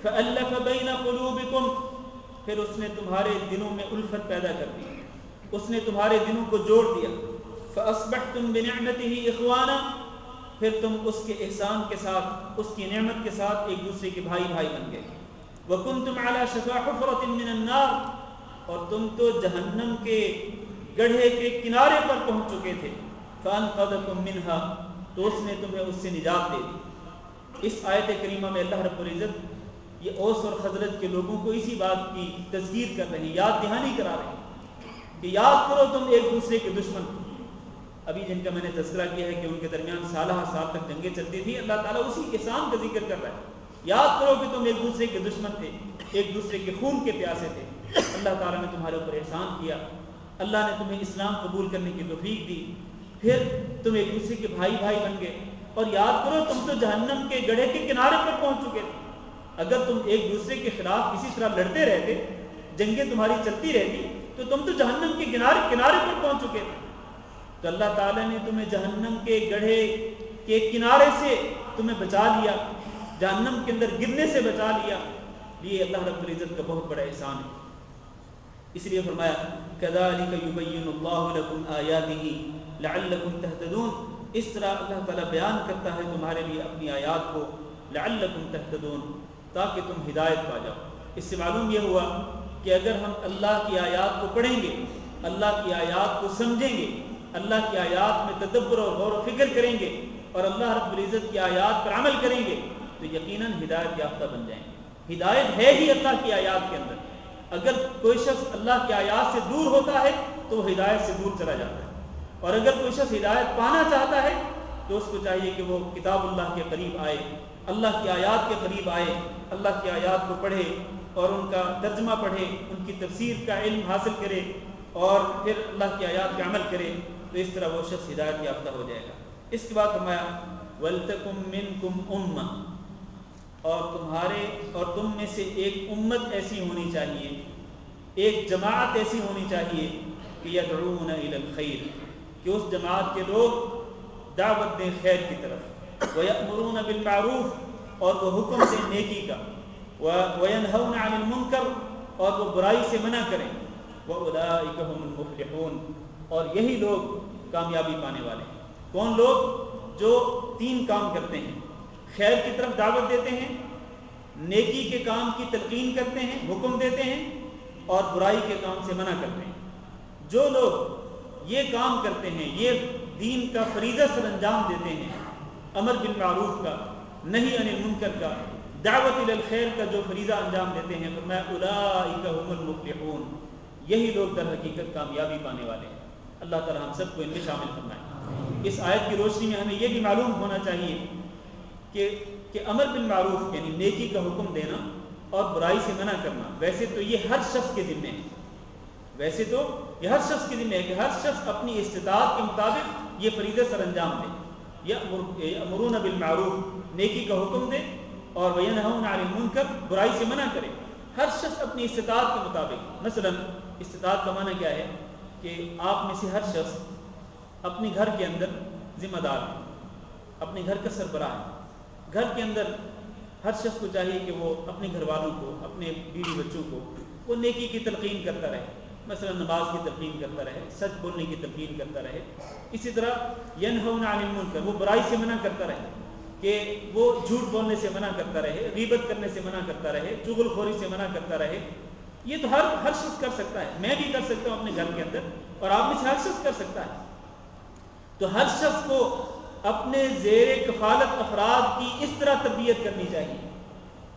فألف بین قلوبکم، پھر اس نے تمہارے دلوں میں الفت پیدا کر دی، اس نے تمہارے دلوں کو جوڑ دیا۔ فاصبحتم بنعمته اخوانا، پھر تم اس کے احسان کے ساتھ، اس کی نعمت کے ساتھ ایک دوسرے کے بھائی بن گئے۔ وکنتم علی شفا حفرۃ من النار، اور تم تو جہنم کے گڑھے کے کنارے پر پہنچ چکے تھے۔ فانقذکم منها، تو اس نے تمہیں اس سے نجات دے دی۔ اس آیت کریمہ میں اللہ رب العزت یہ اوس اور خزرج کے لوگوں کو اسی بات کی تذکیر کر رہے ہیں، یاد دہانی کرا رہے ہیں کہ یاد کرو تم ایک دوسرے کے دشمن تھے۔ ابھی جن کا میں نے تذکرہ کیا ہے کہ ان کے درمیان سالہ سال تک جنگیں چلتی تھیں، اللہ تعالیٰ اسی احسان کا ذکر کر رہا ہے۔ یاد کرو کہ تم ایک دوسرے کے دشمن تھے، ایک دوسرے کے خون کے پیاسے تھے، اللہ تعالیٰ نے تمہارے اوپر احسان کیا، اللہ نے تمہیں اسلام قبول کرنے کی توفیق دی، پھر تم ایک دوسرے کے بھائی بن گئے۔ اور یاد کرو تم تو جہنم کے گڑھے کے کنارے پر پہنچ چکے تھے۔ اگر تم ایک دوسرے کے خلاف اسی طرح لڑتے رہتے، جنگیں تمہاری چلتی رہتی، تو تم تو جہنم کے کنارے پر پہنچ چکے تھے۔ تو اللہ تعالیٰ نے تمہیں جہنم کے گڑھے کے کنارے سے تمہیں بچا لیا، جہنم کے اندر گرنے سے بچا لیا۔ یہ اللہ رب العزت کا بہت بڑا احسان ہے۔ اس لیے فرمایا كَذَلِكَ يُبَيِّنُ اللَّهُ لَكُمْ آيَاتِهِ لَعَلَّكُمْ تَهْتَدُونَ، اس طرح اللہ تعالیٰ بیان کرتا ہے تمہارے لیے اپنی آیات کو، لَعَلَّكُمْ تَهْتَدُونَ، تاکہ تم ہدایت پا جاؤ۔ اس سے معلوم یہ ہوا کہ اگر ہم اللہ کی آیات کو پڑھیں گے، اللہ کی آیات کو سمجھیں گے، اللہ کی آیات میں تدبر اور غور و فکر کریں گے، اور اللہ رب العزت کی آیات پر عمل کریں گے، تو یقیناً ہدایت یافتہ بن جائیں گے۔ ہدایت ہے ہی اللہ کی آیات کے اندر۔ اگر کوئی شخص اللہ کی آیات سے دور ہوتا ہے تو وہ ہدایت سے دور چلا جاتا ہے، اور اگر کوئی شخص ہدایت پانا چاہتا ہے تو اس کو چاہیے کہ وہ کتاب اللہ کے قریب آئے، اللہ کی آیات کے قریب آئے، اللہ کی آیات کو پڑھے اور ان کا ترجمہ پڑھے، ان کی تفسیر کا علم حاصل کرے، اور پھر اللہ کی آیات کا عمل کرے، تو اس طرح وہ شخص ہدایت یافتہ ہو جائے گا۔ اس کے بعد فرمایا وَلْتَكُمْ مِنْكُمْ أُمَّةٌ، اور تم میں سے ایک امت ایسی ہونی چاہیے، ایک جماعت ایسی ہونی چاہیے کہ یدعون الی الخیر، کہ اس جماعت کے لوگ دعوت دیں خیر کی طرف، ویأمرون بالمعروف، اور وہ حکم دیں نیکی کا، وینہون عن المنکر، اور وہ برائی سے منع کریں، وأولئک هم المفلحون، اور یہی لوگ کامیابی پانے والے ہیں۔ کون لوگ؟ جو تین کام کرتے ہیں، خیر کی طرف دعوت دیتے ہیں، نیکی کے کام کی تلقین کرتے ہیں، حکم دیتے ہیں، اور برائی کے کام سے منع کرتے ہیں۔ جو لوگ یہ کام کرتے ہیں، یہ دین کا فریضہ سر انجام دیتے ہیں، امر بالمعروف کا، نہی عن المنکر کا، دعوت الی الخیر کا جو فریضہ انجام دیتے ہیں، فرمایا اولئک هم المفلحون، یہی لوگ در حقیقت کامیابی پانے والے ہیں۔ اللہ تعالی ہم سب کو ان میں شامل فرمائے۔ اس آیت کی روشنی میں ہمیں یہ بھی معلوم ہونا چاہیے کہ امر بالمعروف یعنی نیکی کا حکم دینا اور برائی سے منع کرنا، ویسے تو یہ ہر شخص کے ذمہ ہے، ویسے تو یہ ہر شخص کے ذمہ ہے کہ ہر شخص اپنی استطاعت کے مطابق یہ فریضہ سر انجام دے، یأمرون بالمعروف نیکی کا حکم دے اور وینہون عن المنکر برائی سے منع کرے، ہر شخص اپنی استطاعت کے مطابق۔ مثلا استطاعت کا معنی کیا ہے کہ آپ میں سے ہر شخص اپنے گھر کے اندر ذمہ دار ہے، اپنے گھر کا سربراہ ہے۔ گھر کے اندر ہر شخص کو چاہیے کہ وہ اپنے گھر والوں کو، اپنے بیوی بچوں کو وہ نیکی کی تلقین کرتا رہے، مثلا نماز کی تلقین کرتا رہے، سچ بولنے کی تلقین کرتا رہے۔ اسی طرح ینہون عن المنکر، وہ برائی سے منع کرتا رہے، کہ وہ جھوٹ بولنے سے منع کرتا رہے، غیبت کرنے سے منع کرتا رہے، چغل خوری سے منع کرتا رہے۔ یہ تو ہر شخص کر سکتا ہے، میں بھی کر سکتا ہوں اپنے گھر کے اندر، اور آپ میں سے ہر شخص کر سکتا ہے۔ تو ہر شخص کو اپنے زیر کفالت افراد کی اس طرح تربیت کرنی چاہیے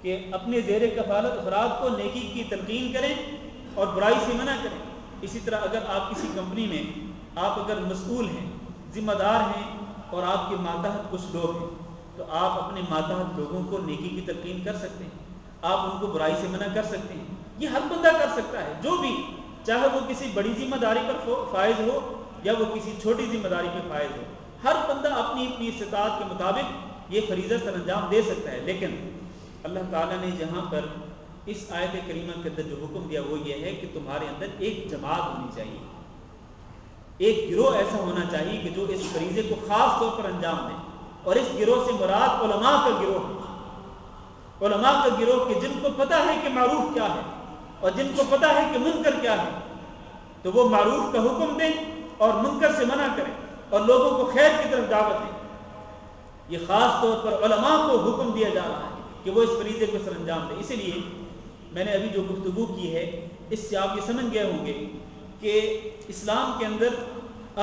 کہ اپنے زیر کفالت افراد کو نیکی کی تلقین کریں اور برائی سے منع کریں۔ اسی طرح اگر آپ کسی کمپنی میں آپ اگر مسئول ہیں، ذمہ دار ہیں، اور آپ کے ماتحت کچھ لوگ ہیں، تو آپ اپنے ماتحت لوگوں کو نیکی کی تلقین کر سکتے ہیں، آپ ان کو برائی سے منع کر سکتے ہیں۔ یہ ہر بندہ کر سکتا ہے، جو بھی، چاہے وہ کسی بڑی ذمہ داری پر فائز ہو یا وہ کسی چھوٹی ذمہ داری پر فائز ہو، ہر بندہ اپنی استطاعت کے مطابق یہ فریضہ سر انجام دے سکتا ہے۔ لیکن اللہ تعالیٰ نے جہاں پر اس آیت کریمہ کے اندر جو حکم دیا وہ یہ ہے کہ تمہارے اندر ایک جماعت ہونی چاہیے، ایک گروہ ایسا ہونا چاہیے کہ جو اس فریضے کو خاص طور پر انجام دے، اور اس گروہ سے مراد علماء کا گروہ ہے، علماء کا گروہ کہ جن کو پتہ ہے کہ معروف کیا ہے اور جن کو پتہ ہے کہ منکر کیا ہے، تو وہ معروف کا حکم دیں اور منکر سے منع کریں اور لوگوں کو خیر کی طرف دعوت دیں۔ یہ خاص طور پر علماء کو حکم دیا جا رہا ہے کہ وہ اس فریضے کو سر انجام دیں۔ اسی لیے میں نے ابھی جو گفتگو کی ہے اس سے آپ یہ سمجھ گئے ہوں گے کہ اسلام کے اندر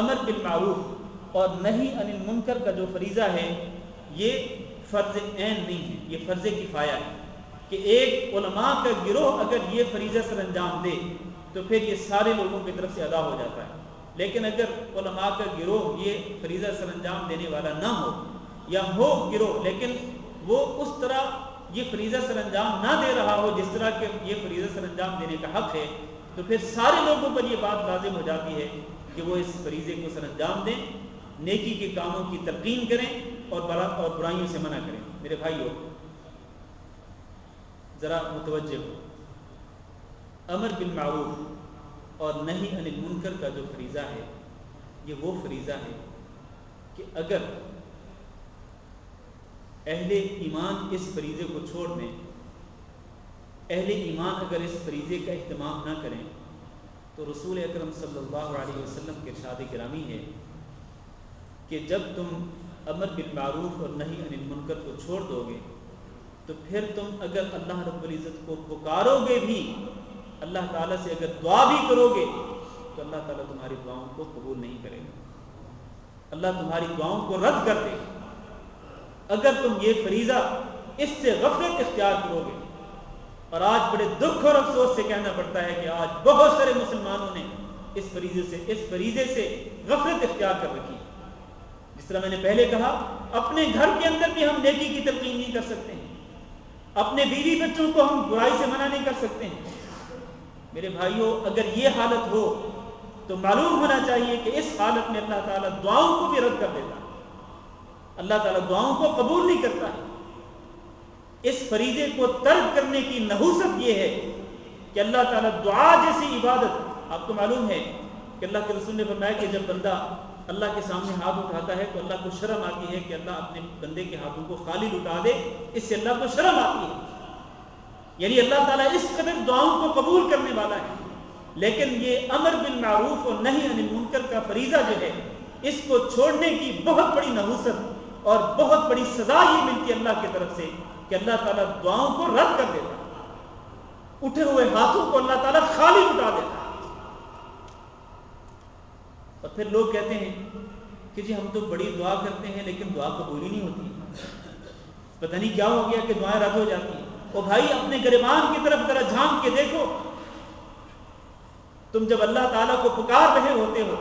امر بالمعروف اور نہی عن المنکر کا جو فریضہ ہے یہ فرض عین نہیں ہے، یہ فرض کفایہ ہے کہ ایک علماء کا گروہ اگر یہ فریضہ سر انجام دے تو پھر یہ سارے لوگوں کی طرف سے ادا ہو جاتا ہے۔ لیکن اگر علماء کا گروہ یہ فریضہ سر انجام دینے والا نہ ہو، یا ہو گروہ لیکن وہ اس طرح یہ فریضہ سر انجام نہ دے رہا ہو جس طرح کہ یہ فریضہ سر انجام دینے کا حق ہے، تو پھر سارے لوگوں پر یہ بات لازم ہو جاتی ہے کہ وہ اس فریضے کو سر انجام دیں، نیکی کے کاموں کی تلقین کریں اور برائیوں سے منع کریں۔ میرے بھائیو ذرا متوجہ ہو، امر بالمعروف اور نہی عن المنکر کا جو فریضہ ہے یہ وہ فریضہ ہے کہ اگر اہل ایمان اس فریضے کو چھوڑ دیں، اہل ایمان اگر اس فریضے کا اہتمام نہ کریں، تو رسول اکرم صلی اللہ علیہ وسلم کے ارشاد گرامی ہے کہ جب تم امر بالمعروف اور نہی عن المنکر کو چھوڑ دو گے تو پھر تم اگر اللہ رب العزت کو پکارو گے بھی، اللہ تعالیٰ سے اگر دعا بھی کرو گے تو اللہ تعالیٰ تمہاری دعاؤں کو قبول نہیں کرے گا، اللہ تمہاری دعاؤں کو رد کر دے گا اگر تم یہ فریضہ اس سے غفلت اختیار کرو گے۔ اور آج بڑے دکھ اور افسوس سے کہنا پڑتا ہے کہ آج بہت سارے مسلمانوں نے اس فریضے سے غفلت اختیار کر رکھی۔ جس طرح میں نے پہلے کہا، اپنے گھر کے اندر بھی ہم نیکی کی تلقین نہیں کر سکتے ہیں، اپنے بیوی بچوں کو ہم برائی سے منع نہیں کر سکتے ہیں۔ میرے بھائیوں اگر یہ حالت ہو تو معلوم ہونا چاہیے کہ اس حالت میں اللہ تعالیٰ دعاؤں کو بھی رد کر دیتا ہے، اللہ تعالیٰ دعاؤں کو قبول نہیں کرتا ہے۔ اس فریضے کو ترک کرنے کی نحوست یہ ہے کہ اللہ تعالیٰ دعا جیسی عبادت، آپ کو معلوم ہے کہ اللہ کے رسول نے فرمایا کہ جب بندہ اللہ کے سامنے ہاتھ اٹھاتا ہے تو اللہ کو شرم آتی ہے کہ اللہ اپنے بندے کے ہاتھوں کو خالی لٹا دے، اس سے اللہ کو شرم آتی ہے، یعنی اللہ تعالیٰ اس قدر دعاؤں کو قبول کرنے والا ہے۔ لیکن یہ امر بالمعروف اور نہی عن المنکر کا فریضہ جو ہے، اس کو چھوڑنے کی بہت بڑی نحوست اور بہت بڑی سزا یہ ملتی ہے اللہ کی طرف سے کہ اللہ تعالیٰ دعاؤں کو رد کر دیتا ہے، اٹھے ہوئے ہاتھوں کو اللہ تعالیٰ خالی لٹا دیتا ہے۔ اور پھر لوگ کہتے ہیں کہ جی ہم تو بڑی دعا کرتے ہیں لیکن دعا قبول ہی نہیں ہوتی، پتہ نہیں کیا ہو گیا کہ دعائیں رد ہو جاتی ہیں۔ او بھائی اپنے گریبان کی طرف ذرا جھانک کے دیکھو، تم جب اللہ تعالیٰ کو پکار رہے ہوتے ہو،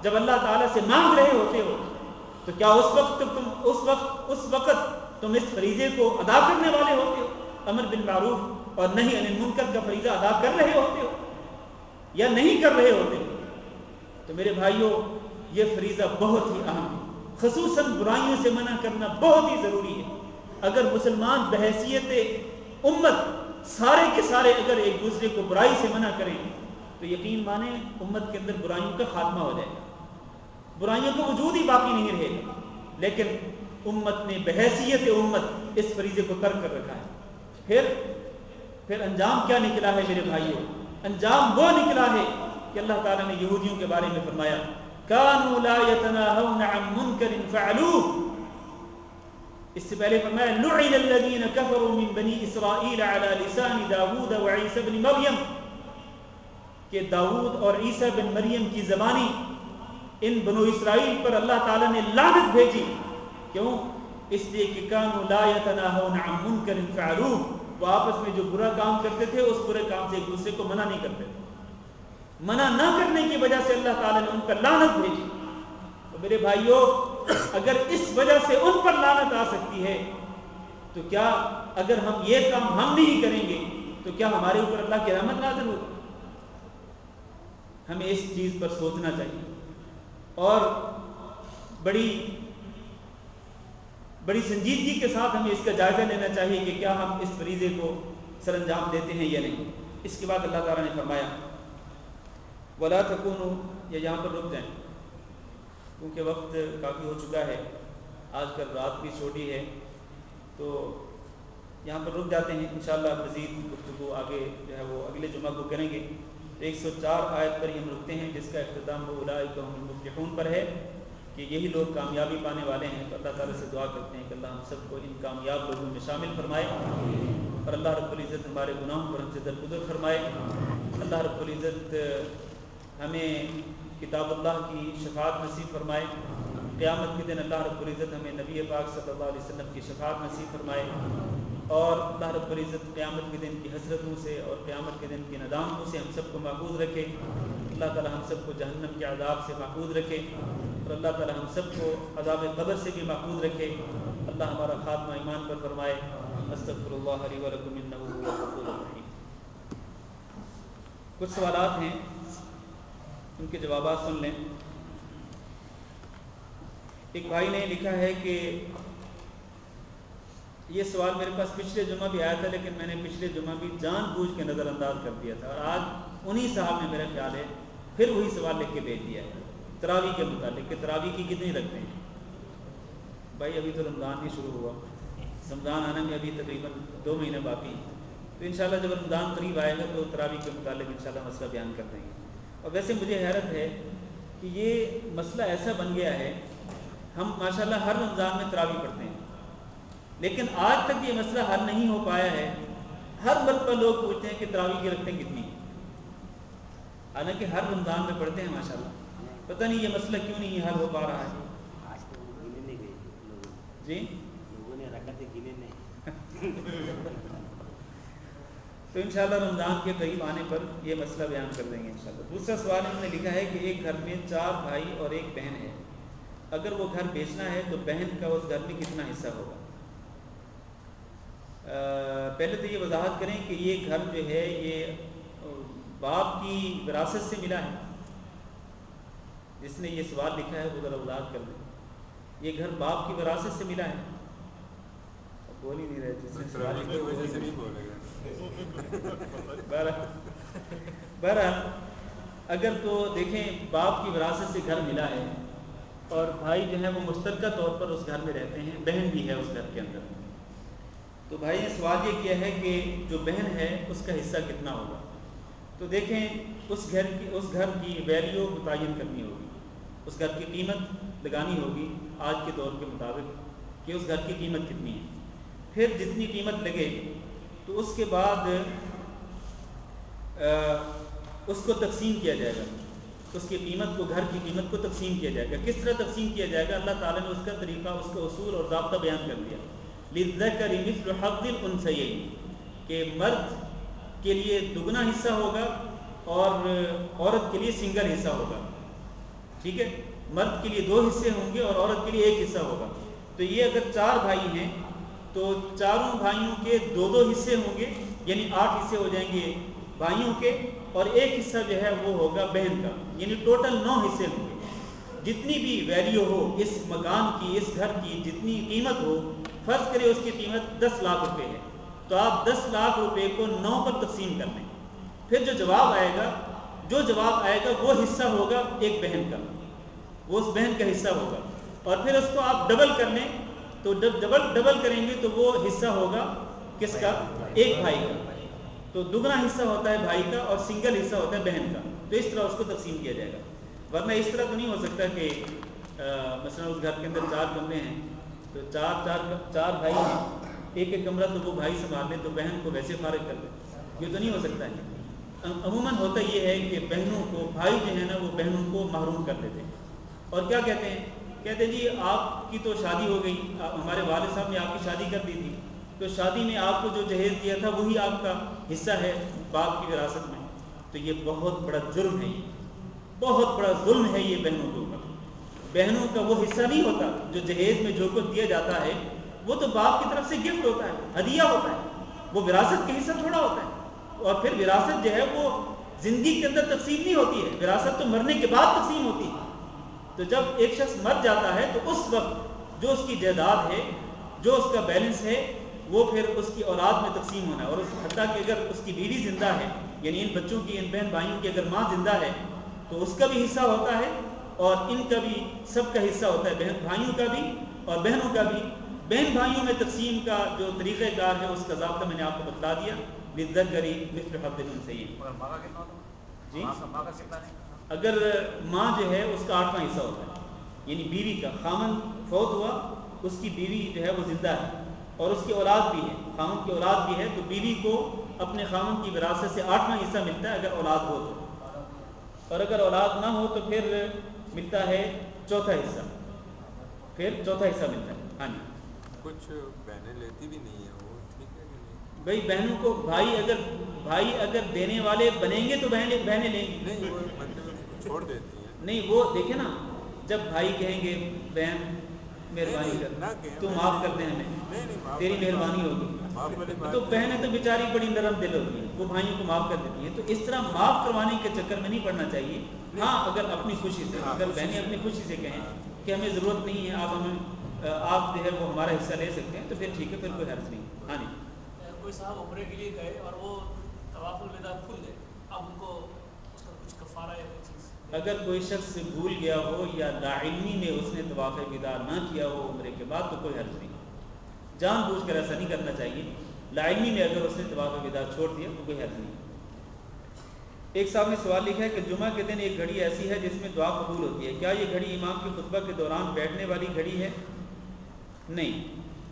جب اللہ تعالیٰ سے مانگ رہے ہوتے ہو، تو کیا اس وقت تم اس فریضے کو ادا کرنے والے ہوتے ہو؟ امر بالمعروف اور نہی عن المنکر کا فریضہ ادا کر رہے ہوتے ہو یا نہیں کر رہے ہوتے ہو؟ تو میرے بھائیوں، یہ فریضہ بہت ہی اہم ہے، خصوصاً برائیوں سے منع کرنا بہت ہی ضروری ہے۔ اگر مسلمان بحیثیت امت سارے کے سارے اگر ایک دوسرے کو برائی سے منع کریں تو یقین مانیں امت کے اندر برائیوں کا خاتمہ ہو جائے گا، برائیوں کا وجود ہی باقی نہیں رہے گا۔ لیکن امت نے بحیثیت امت اس فریضے کو ترک کر رکھا ہے۔ پھر انجام کیا نکلا ہے میرے بھائیوں؟ انجام وہ نکلا ہے کہ اللہ تعالیٰ نے یہودیوں کے بارے میں فرمایا کانوا لا يتناهون عن منکر فعلوه، اس سے پہلے فرمایا لعن الذین کفروا من بنی اسرائیل على لسان داود وعیسی بن مریم، کہ داؤد اور عیسیٰ بن مریم کی زبانی ان بنو اسرائیل پر اللہ تعالیٰ نے لعنت بھیجی۔ کیوں؟ اس لیے کہ کانوا لا يتناهون عن منکر فعلوه، وہ آپس میں جو برا کام کرتے تھے اس برے کام سے ایک دوسرے کو منع نہیں کرتے تھے، منع نہ کرنے کی وجہ سے اللہ تعالیٰ نے ان پر لعنت بھیجی۔ تو میرے بھائیوں، اگر اس وجہ سے ان پر لعنت آ سکتی ہے تو کیا اگر ہم یہ کام ہم نہیں کریں گے تو کیا ہمارے اوپر اللہ کی رحمت نازل ہوگی؟ ہمیں اس چیز پر سوچنا چاہیے اور بڑی سنجیدگی کے ساتھ ہمیں اس کا جائزہ لینا چاہیے کہ کیا ہم اس فریضے کو سر انجام دیتے ہیں یا نہیں۔ اس کے بعد اللہ تعالیٰ نے فرمایا وَلَا تَكُونُوا، یا یہاں پر رک جائیں کیونکہ وقت کافی ہو چکا ہے، آج کل رات بھی چھوٹی ہے، تو یہاں پر رک جاتے ہیں۔ انشاءاللہ مزید گفتگو آگے جو ہے وہ اگلے جمعہ کو کریں گے۔ 104 آیت پر ہی ہم رکتے ہیں جس کا اختتام اولئک هم المفلحون پر ہے کہ یہی لوگ کامیابی پانے والے ہیں۔ تو اللہ تعالیٰ سے دعا کرتے ہیں کہ اللہ ہم سب کو ان کامیاب لوگوں میں شامل فرمائے اور اللہ رب العزت ہمارے گناہوں پر ہم سے درگزر فرمائے۔ اللہ رب العزت ہمیں کتاب اللہ کی شفاعت نصیب فرمائے، قیامت کے دن اللہ رب العزت ہمیں نبی پاک صلی اللہ علیہ وسلم کی شفاعت نصیب فرمائے، اور اللہ رب العزت قیامت کے دن کی حسرتوں سے اور قیامت کے دن کی ندامتوں سے ہم سب کو محفوظ رکھے۔ اللہ تعالی ہم سب کو جہنم کے عذاب سے محفوظ رکھے اور اللہ تعالی ہم سب کو عذاب قبر سے بھی محفوظ رکھے۔ اللہ ہمارا خاتمہ ایمان پر فرمائے۔ استغفر اللہ لی ولکم انہ هو الغفور الرحیم۔ کچھ سوالات ہیں، ان کے جوابات سن لیں۔ ایک بھائی نے لکھا ہے کہ یہ سوال میرے پاس پچھلے جمعہ بھی آیا تھا، لیکن میں نے پچھلے جمعہ بھی جان بوجھ کے نظر انداز کر دیا تھا، اور آج انہی صاحب نے میرا خیال ہے پھر وہی سوال لکھ کے بھیج دیا ہے تراویح کے متعلق کہ تراویح کی کتنی رکھتے ہیں۔ بھائی ابھی تو رمضان نہیں شروع ہوا، رمضان آنے میں ابھی تقریباً 2 مہینے باقی ہیں، تو انشاءاللہ جب رمضان قریب آئے گا تو تراویح کے متعلق انشاءاللہ مسئلہ بیان کر دیں گے۔ اور ویسے مجھے حیرت ہے کہ یہ مسئلہ ایسا بن گیا ہے، ہم ماشاءاللہ ہر رمضان میں تراویح پڑھتے ہیں، لیکن آج تک یہ مسئلہ حل نہیں ہو پایا ہے۔ ہر مرتبہ لوگ پوچھتے ہیں کہ تراویح کی رکھتے کتنی، حالانکہ ہر رمضان میں پڑھتے ہیں ماشاءاللہ، پتہ نہیں یہ مسئلہ کیوں نہیں حل ہو پا رہا ہے۔ آج تو گنے نہیں گئے جی لوگوں نے رکعتیں گنے نہیں۔ تو انشاءاللہ رمضان کے قریب آنے پر یہ مسئلہ بیان کر دیں گے انشاءاللہ۔ دوسرا سوال انہوں نے لکھا ہے کہ ایک گھر میں 4 بھائی اور 1 بہن ہے، اگر وہ گھر بیچنا ہے تو بہن کا اس گھر میں کتنا حصہ ہوگا؟ پہلے تو یہ وضاحت کریں کہ یہ گھر جو ہے یہ باپ کی وراثت سے ملا ہے، جس نے یہ سوال لکھا ہے وہ ذرا وضاحت کر دیں۔ یہ گھر باپ کی وراثت سے ملا ہے، بول ہی نہیں رہے جس نے سوال لکھا۔ بہرحال اگر تو دیکھیں باپ کی وراثت سے گھر ملا ہے اور بھائی جو ہے وہ مشترکہ طور پر اس گھر میں رہتے ہیں، بہن بھی ہے اس گھر کے اندر، تو بھائی نے سوال یہ کیا ہے کہ جو بہن ہے اس کا حصہ کتنا ہوگا۔ تو دیکھیں اس گھر کی ویلیو متعین کرنی ہوگی، اس گھر کی قیمت لگانی ہوگی آج کے دور کے مطابق کہ اس گھر کی قیمت کتنی ہے، پھر جتنی قیمت لگے تو اس کے بعد اس کو تقسیم کیا جائے گا، اس کی قیمت کو، گھر کی قیمت کو تقسیم کیا جائے گا۔ کس طرح تقسیم کیا جائے گا؟ اللہ تعالیٰ نے اس کا طریقہ، اس کا اصول اور ضابطہ بیان کر دیا للذکر مثل حظ الانثیین، کہ مرد کے لیے دگنا حصہ ہوگا اور عورت کے لیے سنگل حصہ ہوگا. ٹھیک ہے، مرد کے لیے 2 حصے ہوں گے اور عورت کے لیے 1 حصہ ہوگا. تو یہ اگر 4 بھائی ہیں تو چاروں بھائیوں کے 2 حصے ہوں گے، یعنی 8 حصے ہو جائیں گے بھائیوں کے، اور 1 حصہ جو ہے وہ ہوگا بہن کا، یعنی ٹوٹل 9 حصے ہوں گے. جتنی بھی ویلیو ہو اس مکان کی، اس گھر کی جتنی قیمت ہو، فرض کرے اس کی قیمت 10 لاکھ روپے ہے، تو آپ 10 لاکھ روپے کو 9 پر تقسیم کر لیں. پھر جو جواب آئے گا وہ حصہ ہوگا ایک بہن کا، وہ اس بہن کا حصہ ہوگا. اور پھر اس کو آپ ڈبل کر لیں تو ڈبل کریں گے تو وہ حصہ ہوگا کس کا؟ ایک بھائی کا. تو دگنا حصہ ہوتا ہے بھائی کا اور سنگل حصہ ہوتا ہے بہن کا. تو اس طرح اس کو تقسیم کیا جائے گا. ورنہ اس طرح تو نہیں ہو سکتا کہ مثلا اس گھر کے اندر 4 کمرے ہیں تو چار بھائی ہیں، ایک کمرہ تو وہ بھائی سنبھال لیں تو بہن کو ویسے فارغ کر دیں. یہ تو نہیں ہو سکتا ہے. عموماً ہوتا یہ ہے کہ بہنوں کو، بھائی جو ہے نا وہ بہنوں کو محروم کر دیتے ہیں. اور کیا کہتے ہیں جی آپ کی تو شادی ہو گئی، ہمارے والد صاحب نے آپ کی شادی کر دی تھی، تو شادی میں آپ کو جو جہیز دیا تھا وہی آپ کا حصہ ہے باپ کی وراثت میں. تو یہ بہت بڑا جرم ہے، یہ بہت بڑا ظلم ہے یہ بہنوں کے اوپر. بہنوں کا وہ حصہ نہیں ہوتا جو جہیز میں جو کچھ دیا جاتا ہے، وہ تو باپ کی طرف سے گفٹ ہوتا ہے، ہدیہ ہوتا ہے، وہ وراثت کے حصہ تھوڑا ہوتا ہے. اور پھر وراثت جو ہے وہ زندگی کے اندر تقسیم نہیں ہوتی ہے، وراثت تو مرنے کے بعد تقسیم ہوتی ہے. تو جب ایک شخص مر جاتا ہے تو اس وقت جو اس کی جائیداد ہے، جو اس کا بیلنس ہے، وہ پھر اس کی اولاد میں تقسیم ہونا ہے. اور حتیٰ کہ اگر اس کی بیوی زندہ ہے، یعنی ان بچوں کی، ان بہن بھائیوں کی اگر ماں زندہ ہے تو اس کا بھی حصہ ہوتا ہے اور ان کا بھی، سب کا حصہ ہوتا ہے، بہن بھائیوں کا بھی اور بہنوں کا بھی. بہن بھائیوں میں تقسیم کا جو طریقہ کار ہے اس کا ضابطہ میں نے آپ کو بتلا دیا. للذکر مثل حظ الانثیین. جی اگر ماں جو ہے اس کا 8واں حصہ ہوتا ہے، یعنی بیوی کا، خامن فوت ہوا، اس کی بیوی جو ہے وہ زندہ ہے اور اس کی اولاد بھی ہے، خامن کی اولاد بھی ہے، تو بیوی کو اپنے خامن کی وراثت سے 8واں حصہ ملتا ہے اگر اولاد ہو تو. اور اگر اولاد نہ ہو تو پھر ملتا ہے 4تھا حصہ، پھر 4تھا حصہ ملتا ہے. ہاں جی. کچھ بہنیں لیتی بھی نہیں ہیں، وہ ٹھیک ہے کہ نہیں؟ بھائی بہنوں کو بھائی اگر دینے والے بنیں گے تو بہنیں لیں گی. نہیں، وہ مطلب چھوڑ دیتی ہیں. نہیں، وہ دیکھیں نا، جب بھائی کہیں گے بہن مہربانی کر تو معاف کر دیں ہمیں، تیری مہربانی ہوگی، تو بہنیں تو بیچاری بڑی نرم دل ہوتی ہیں، وہ بھائیوں کو معاف کر دیتی ہیں. تو اس طرح معاف کروانے کے چکر میں نہیں پڑنا چاہیے. ہاں اگر اپنی خوشی سے، اگر بہنیں اپنی خوشی سے کہیں کہ ہمیں ضرورت نہیں ہے، آپ جو ہے وہ ہمارا حصہ لے سکتے ہیں، تو پھر ٹھیک ہے، پھر کوئی حرج نہیں. ہاں جی. کوئی صاحب عمرے کے لیے گئے اور وہ طواف الوداع بھول گئے، اب ان کو اس کا کچھ کفارہ یا کوئی چیز؟ اگر کوئی شخص بھول گیا ہو یا لاعلمی میں اس نے طواف وداع نہ کیا ہو عمرے کے بعد تو کوئی حرج نہیں. جان بوجھ کر ایسا نہیں کرنا چاہیے. لاعلمی میں اگر اس نے طواف وداع چھوڑ دیا تو کوئی حرج نہیں. ایک صاحب نے سوال لکھا ہے کہ جمعہ کے دن ایک گھڑی ایسی ہے جس میں دعا قبول ہوتی ہے، کیا یہ گھڑی امام کے خطبہ کے دوران بیٹھنے والی گھڑی ہے؟ نہیں،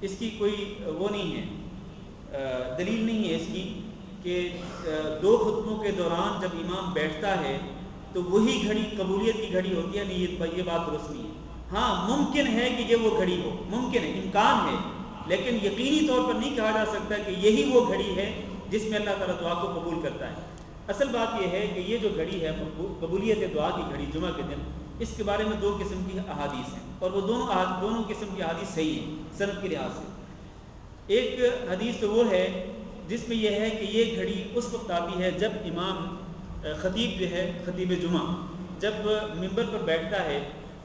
اس کی کوئی وہ نہیں ہے، دلیل نہیں ہے اس کی کہ 2 خطبوں کے دوران جب امام بیٹھتا ہے تو وہی گھڑی قبولیت کی گھڑی ہوتی ہے. نہیں، یہ بات درست نہیں ہے. ہاں ممکن ہے کہ یہ وہ گھڑی ہو، ممکن ہے، امکان ہے، لیکن یقینی طور پر نہیں کہا جا سکتا کہ یہی وہ گھڑی ہے جس میں اللہ تعالیٰ دعا کو قبول کرتا ہے. اصل بات یہ ہے کہ یہ جو گھڑی ہے قبولیت دعا کی گھڑی جمعہ کے دن، اس کے بارے میں 2 قسم کی احادیث ہیں اور وہ دونوں قسم کی احادیث صحیح ہیں سند کے لحاظ سے. ایک حدیث تو وہ ہے جس میں یہ ہے کہ یہ گھڑی اس وقت آتی ہے جب امام خطیب جو ہے، خطیب جمعہ جب منبر پر بیٹھتا ہے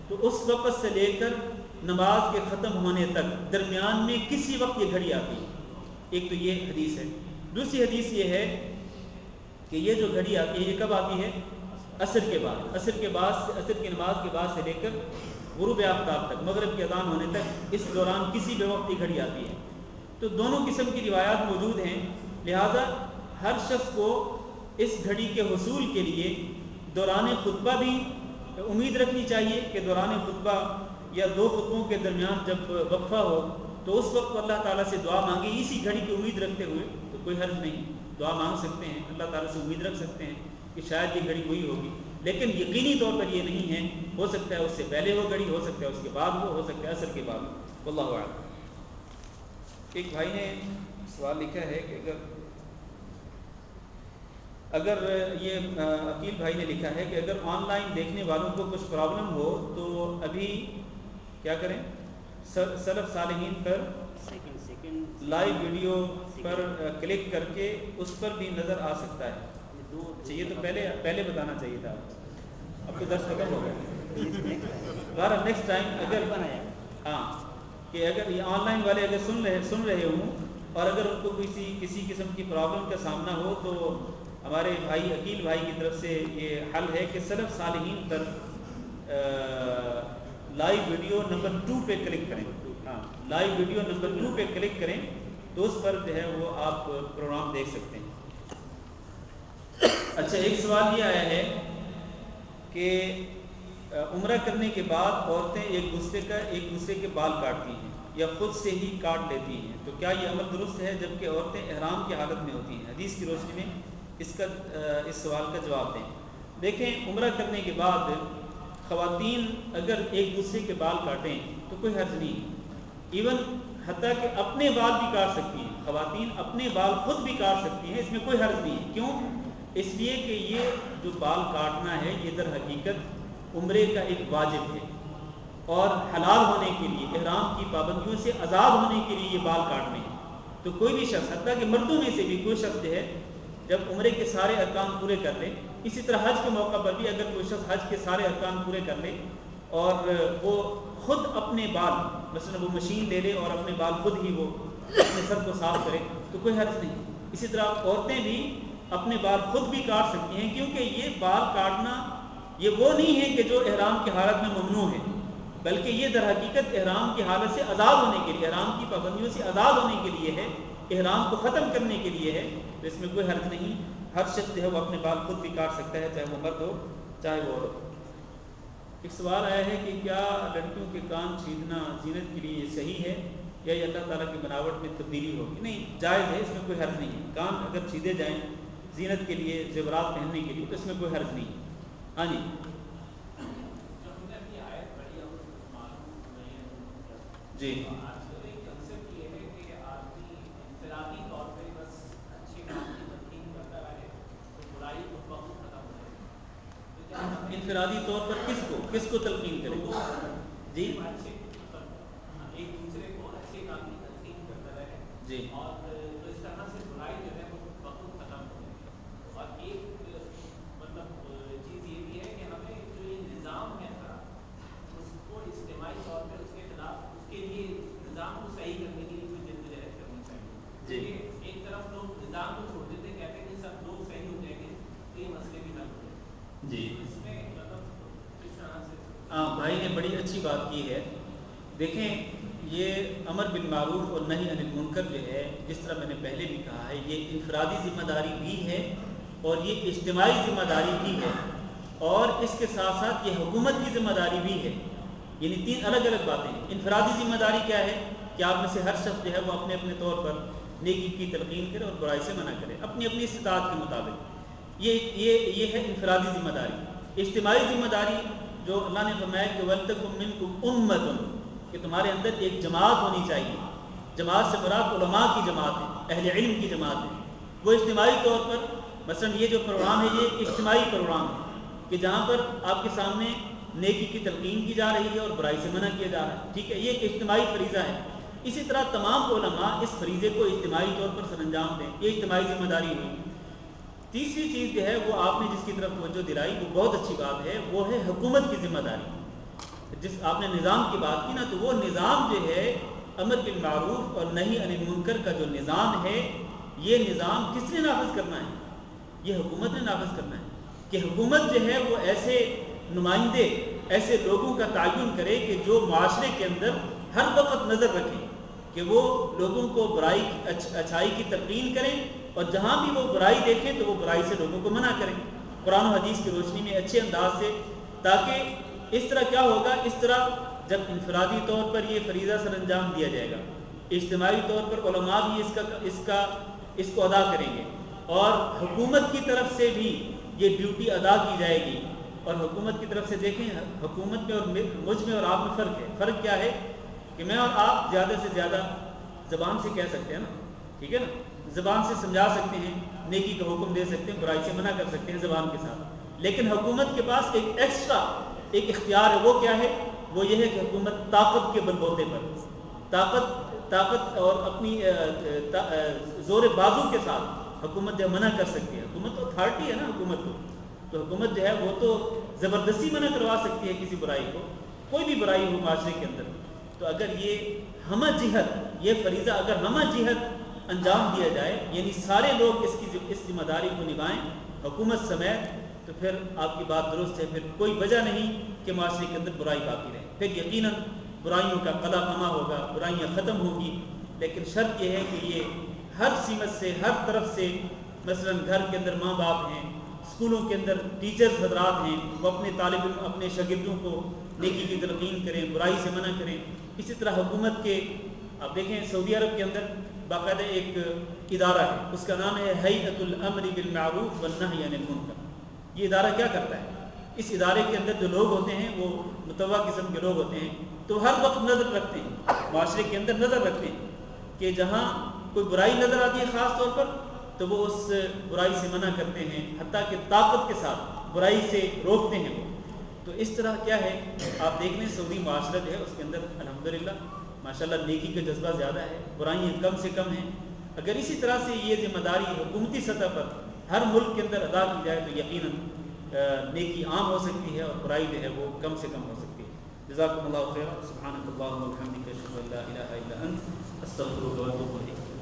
تو اس وقت سے لے کر نماز کے ختم ہونے تک درمیان میں کسی وقت یہ گھڑی آتی ہے. ایک تو یہ حدیث ہے. دوسری حدیث یہ ہے کہ یہ جو گھڑی آتی ہے یہ کب آتی ہے؟ عصر کے بعد، عصر کی نماز کے بعد سے لے کر غروب آفتاب تک، مغرب کی اذان ہونے تک، اس دوران کسی بھی وقت یہ گھڑی آتی ہے. تو دونوں قسم کی روایات موجود ہیں، لہذا ہر شخص کو اس گھڑی کے حصول کے لیے دوران خطبہ بھی امید رکھنی چاہیے کہ دوران خطبہ یا 2 خطبوں کے درمیان جب وقفہ ہو تو اس وقت اللہ تعالیٰ سے دعا مانگے اسی گھڑی کی امید رکھتے ہوئے. تو کوئی حرج نہیں، دعا مانگ سکتے ہیں، اللہ تعالیٰ سے امید رکھ سکتے ہیں کہ شاید یہ گھڑی وہی ہوگی، لیکن یقینی طور پر یہ نہیں ہے. ہو سکتا ہے اس سے پہلے وہ گھڑی، ہو سکتا ہے اس کے بعد، ہو سکتا ہے عصر کے بعد. واللہ اعلم. ایک بھائی نے سوال لکھا ہے کہ اگر یہ عقیل بھائی نے لکھا ہے کہ اگر آن لائن دیکھنے والوں کو کچھ پرابلم ہو تو ابھی کیا کریں؟ سلف صالحین پر لائیو ویڈیو پر کلک کر کے اس پر بھی نظر آ سکتا ہے. یہ تو پہلے بتانا چاہیے تھا, اب تو درس ختم ہو گیا. بہرحال نیکسٹ ٹائم اگر کہ اگر یہ آن لائن والے اگر سن رہے ہوں اور اگر ان کو کسی قسم کی پرابلم کا سامنا ہو تو ہمارے بھائی عقیل بھائی کی طرف سے یہ حل ہے کہ سلف صالحین پر لائیو ویڈیو نمبر 2 پہ کلک کریں. لائیو ویڈیو نمبر 2 پہ کلک کریں تو اس پر جو ہے وہ آپ پروگرام دیکھ سکتے ہیں. اچھا, ایک سوال یہ آیا ہے کہ عمرہ کرنے کے بعد عورتیں ایک دوسرے کے بال کاٹتی ہیں یا خود سے ہی کاٹ لیتی ہیں, تو کیا یہ عمل درست ہے جبکہ عورتیں احرام کی حالت میں ہوتی ہیں؟ حدیث کی روشنی میں اس سوال کا جواب دیں. دیکھیں, عمرہ کرنے کے بعد خواتین اگر ایک دوسرے کے بال کاٹیں تو کوئی حرج نہیں. ایون حتیٰ کہ اپنے بال بھی کاٹ سکتی ہیں, خواتین اپنے بال خود بھی کاٹ سکتی ہیں, اس میں کوئی حرج نہیں ہے. کیوں؟ اس لیے کہ یہ جو بال کاٹنا ہے یہ در حقیقت عمرے کا ایک واجب ہے اور حلال ہونے کے لیے, احرام کی پابندیوں سے آزاد ہونے کے لیے یہ بال کاٹنے ہیں. تو کوئی بھی شخص, حتیٰ کہ مردوں میں سے بھی کوئی شخص جو ہے جب عمرے کے سارے ارکان پورے کر لے, اسی طرح حج کے موقع پر بھی اگر کوئی شخص حج کے سارے ارکان پورے کر لے اور وہ خود اپنے بال, مثلا وہ مشین لے لے اور اپنے بال خود ہی وہ اپنے سر کو صاف کرے تو کوئی حرج نہیں. اسی طرح عورتیں بھی اپنے بال خود بھی کاٹ سکتی ہیں, کیونکہ یہ بال کاٹنا یہ وہ نہیں ہے کہ جو احرام کی حالت میں ممنوع ہے, بلکہ یہ در حقیقت احرام کی حالت سے آزاد ہونے کے لیے, احرام کی پابندیوں سے آزاد ہونے کے لیے ہے, احرام کو ختم کرنے کے لیے ہے. تو اس میں کوئی حرج نہیں. ہر شخص جو ہے وہ اپنے بال خود بھی کاٹ سکتا ہے, چاہے وہ مرد ہو چاہے وہ عورت. ایک سوال آیا ہے کہ کیا لڑکیوں کے کان چھیدنا زینت کے لیے صحیح ہے یا یہ اللہ تعالیٰ کی بناوٹ میں تبدیلی ہوگی؟ نہیں, جائز ہے, اس میں کوئی حرج نہیں ہے. کان اگر چھیدے جائیں زینت کے لیے, زیورات پہننے کے لیے, تو اس میں کوئی حرج نہیں. ہاں جی, جی انفرادی طور پر کس کو تلقین کرے؟ جی ایک دوسرے کو اچھے کام کی تلقین کرتا رہے, جی, اور اس طرح سے برائی جو ہے وہ بخود ختم ہو جائے. اور ایک مطلب چیز یہ بھی ہے کہ ہمیں جو یہ نظام ہے اس کو اجتماعی طور پہ اس کے خلاف, اس کے لیے نظام کو صحیح کرنے کے لیے کوئی جدوجہد کرنی چاہیے. جی, ایک طرف لوگ نظام کو چھوڑ دیتے, کہتے ہیں کہ سب لوگ صحیح ہو جائیں گے تو یہ مسئلے بھی حل ہو جائیں گے. جی, اس میں مطلب کس طرح سے بھائی نے بڑی اچھی بات کی ہے. دیکھیں, یہ امر بالمعروف اور نہی عن المنکر جو ہے, جس طرح میں نے پہلے بھی کہا ہے, یہ انفرادی ذمہ داری بھی ہے اور یہ اجتماعی ذمہ داری بھی ہے, اور اس کے ساتھ ساتھ یہ حکومت کی ذمہ داری بھی ہے. یعنی 3 الگ الگ باتیں ہیں. انفرادی ذمہ داری کیا ہے کہ آپ میں سے ہر شخص جو ہے وہ اپنے اپنے طور پر نیکی کی تلقین کرے اور برائی سے منع کرے اپنی اپنی استطاعت کے مطابق. یہ ہے انفرادی ذمہ داری. اجتماعی ذمہ داری جو اللہ نے فرمایا کہ وَلْتَكُن مِّنكُمْ أُمَّةٌ, کہ تمہارے اندر ایک جماعت ہونی چاہیے. جماعت سے مراد علماء کی جماعت ہے, اہل علم کی جماعت ہے. وہ اجتماعی طور پر, مثلا یہ جو پروگرام ہے یہ ایک اجتماعی پروگرام ہے کہ جہاں پر آپ کے سامنے نیکی کی تلقین کی جا رہی ہے اور برائی سے منع کیا جا رہا ہے. ٹھیک ہے, یہ ایک اجتماعی فریضہ ہے. اسی طرح تمام علماء اس فریضے کو اجتماعی طور پر سر انجام دیں, یہ اجتماعی ذمہ داری ہوئی. تیسری چیز جو ہے وہ آپ نے جس کی طرف توجہ دلائی وہ بہت اچھی بات ہے, وہ ہے حکومت کی ذمہ داری. جس آپ نے نظام کی بات کی نا, تو وہ نظام جو ہے امر بالمعروف اور نہی عن المنکر کا جو نظام ہے, یہ نظام کس نے نافذ کرنا ہے؟ یہ حکومت نے نافذ کرنا ہے. کہ حکومت جو ہے وہ ایسے نمائندے, ایسے لوگوں کا تعین کرے کہ جو معاشرے کے اندر ہر وقت نظر رکھیں کہ وہ لوگوں کو برائی اچھائی کی تلقین کریں, اور جہاں بھی وہ برائی دیکھیں تو وہ برائی سے لوگوں کو منع کریں قرآن و حدیث کی روشنی میں اچھے انداز سے. تاکہ اس طرح کیا ہوگا, اس طرح جب انفرادی طور پر یہ فریضہ سر انجام دیا جائے گا, اجتماعی طور پر علماء بھی اس کو ادا کریں گے, اور حکومت کی طرف سے بھی یہ ڈیوٹی ادا کی جائے گی. اور حکومت کی طرف سے دیکھیں, حکومت میں اور مجھ میں اور آپ میں فرق ہے. فرق کیا ہے کہ میں اور آپ زیادہ سے زیادہ زبان سے کہہ سکتے ہیں نا، ٹھیک ہے نا، زبان سے سمجھا سکتے ہیں، نیکی کا حکم دے سکتے ہیں، برائی سے منع کر سکتے ہیں زبان کے ساتھ، لیکن حکومت کے پاس ایک ایکسٹرا ایک اختیار ہے، وہ کیا ہے؟ وہ یہ ہے کہ حکومت طاقت کے بل بوتے پر طاقت اور اپنی زور بازو کے ساتھ حکومت جو منع کر سکتی ہے. حکومت تو اتھارٹی ہے نا حکومت تو حکومت جو ہے وہ تو زبردستی منع کروا سکتی ہے کسی برائی کو، کوئی بھی برائی ہو معاشرے کے اندر. تو اگر یہ ہمہ جہت یہ فریضہ اگر ہمہ جہت انجام دیا جائے، یعنی سارے لوگ اس ذمہ داری کو نبھائیں حکومت سمیت، تو پھر آپ کی بات درست ہے، پھر کوئی وجہ نہیں کہ معاشرے کے اندر برائی باقی رہے. پھر یقیناً برائیوں کا قلع کما ہوگا، برائیاں ختم ہوگی، لیکن شرط یہ ہے کہ یہ ہر سمت سے ہر طرف سے، مثلا گھر کے اندر ماں باپ ہیں، اسکولوں کے اندر ٹیچرز حضرات ہیں، وہ اپنے طالب علم اپنے شاگردوں کو نیکی کی تلقین کریں، برائی سے منع کریں. اسی طرح حکومت کے آپ دیکھیں سعودی عرب کے اندر باقاعدہ ایک ادارہ ہے، اس کا نام ہے ہیئۃ الامر بالمعروف والنہی عن المنکر. یہ ادارہ کیا کرتا ہے؟ اس ادارے کے اندر جو لوگ ہوتے ہیں وہ متنوع قسم کے لوگ ہوتے ہیں، تو ہر وقت نظر رکھتے ہیں، معاشرے کے اندر نظر رکھتے ہیں کہ جہاں کوئی برائی نظر آتی ہے خاص طور پر تو وہ اس برائی سے منع کرتے ہیں، حتیٰ کہ طاقت کے ساتھ برائی سے روکتے ہیں وہ. تو اس طرح کیا ہے آپ دیکھ لیں سعودی معاشرہ جو ہے اس کے اندر الحمدللہ ماشاءاللہ نیکی کا جذبہ زیادہ ہے، برائیاں کم سے کم ہیں. اگر اسی طرح سے یہ ذمہ داری حکومتی سطح پر ہر ملک کے اندر ادا کی جائے تو یقیناً نیکی عام ہو سکتی ہے اور برائی جو ہے وہ کم سے کم ہو سکتی ہے. جزاکم اللہ خیر. سبحانک اللہم و بحمدک اشہد ان لا الہ الا انت استغفرک و اتوب الیک.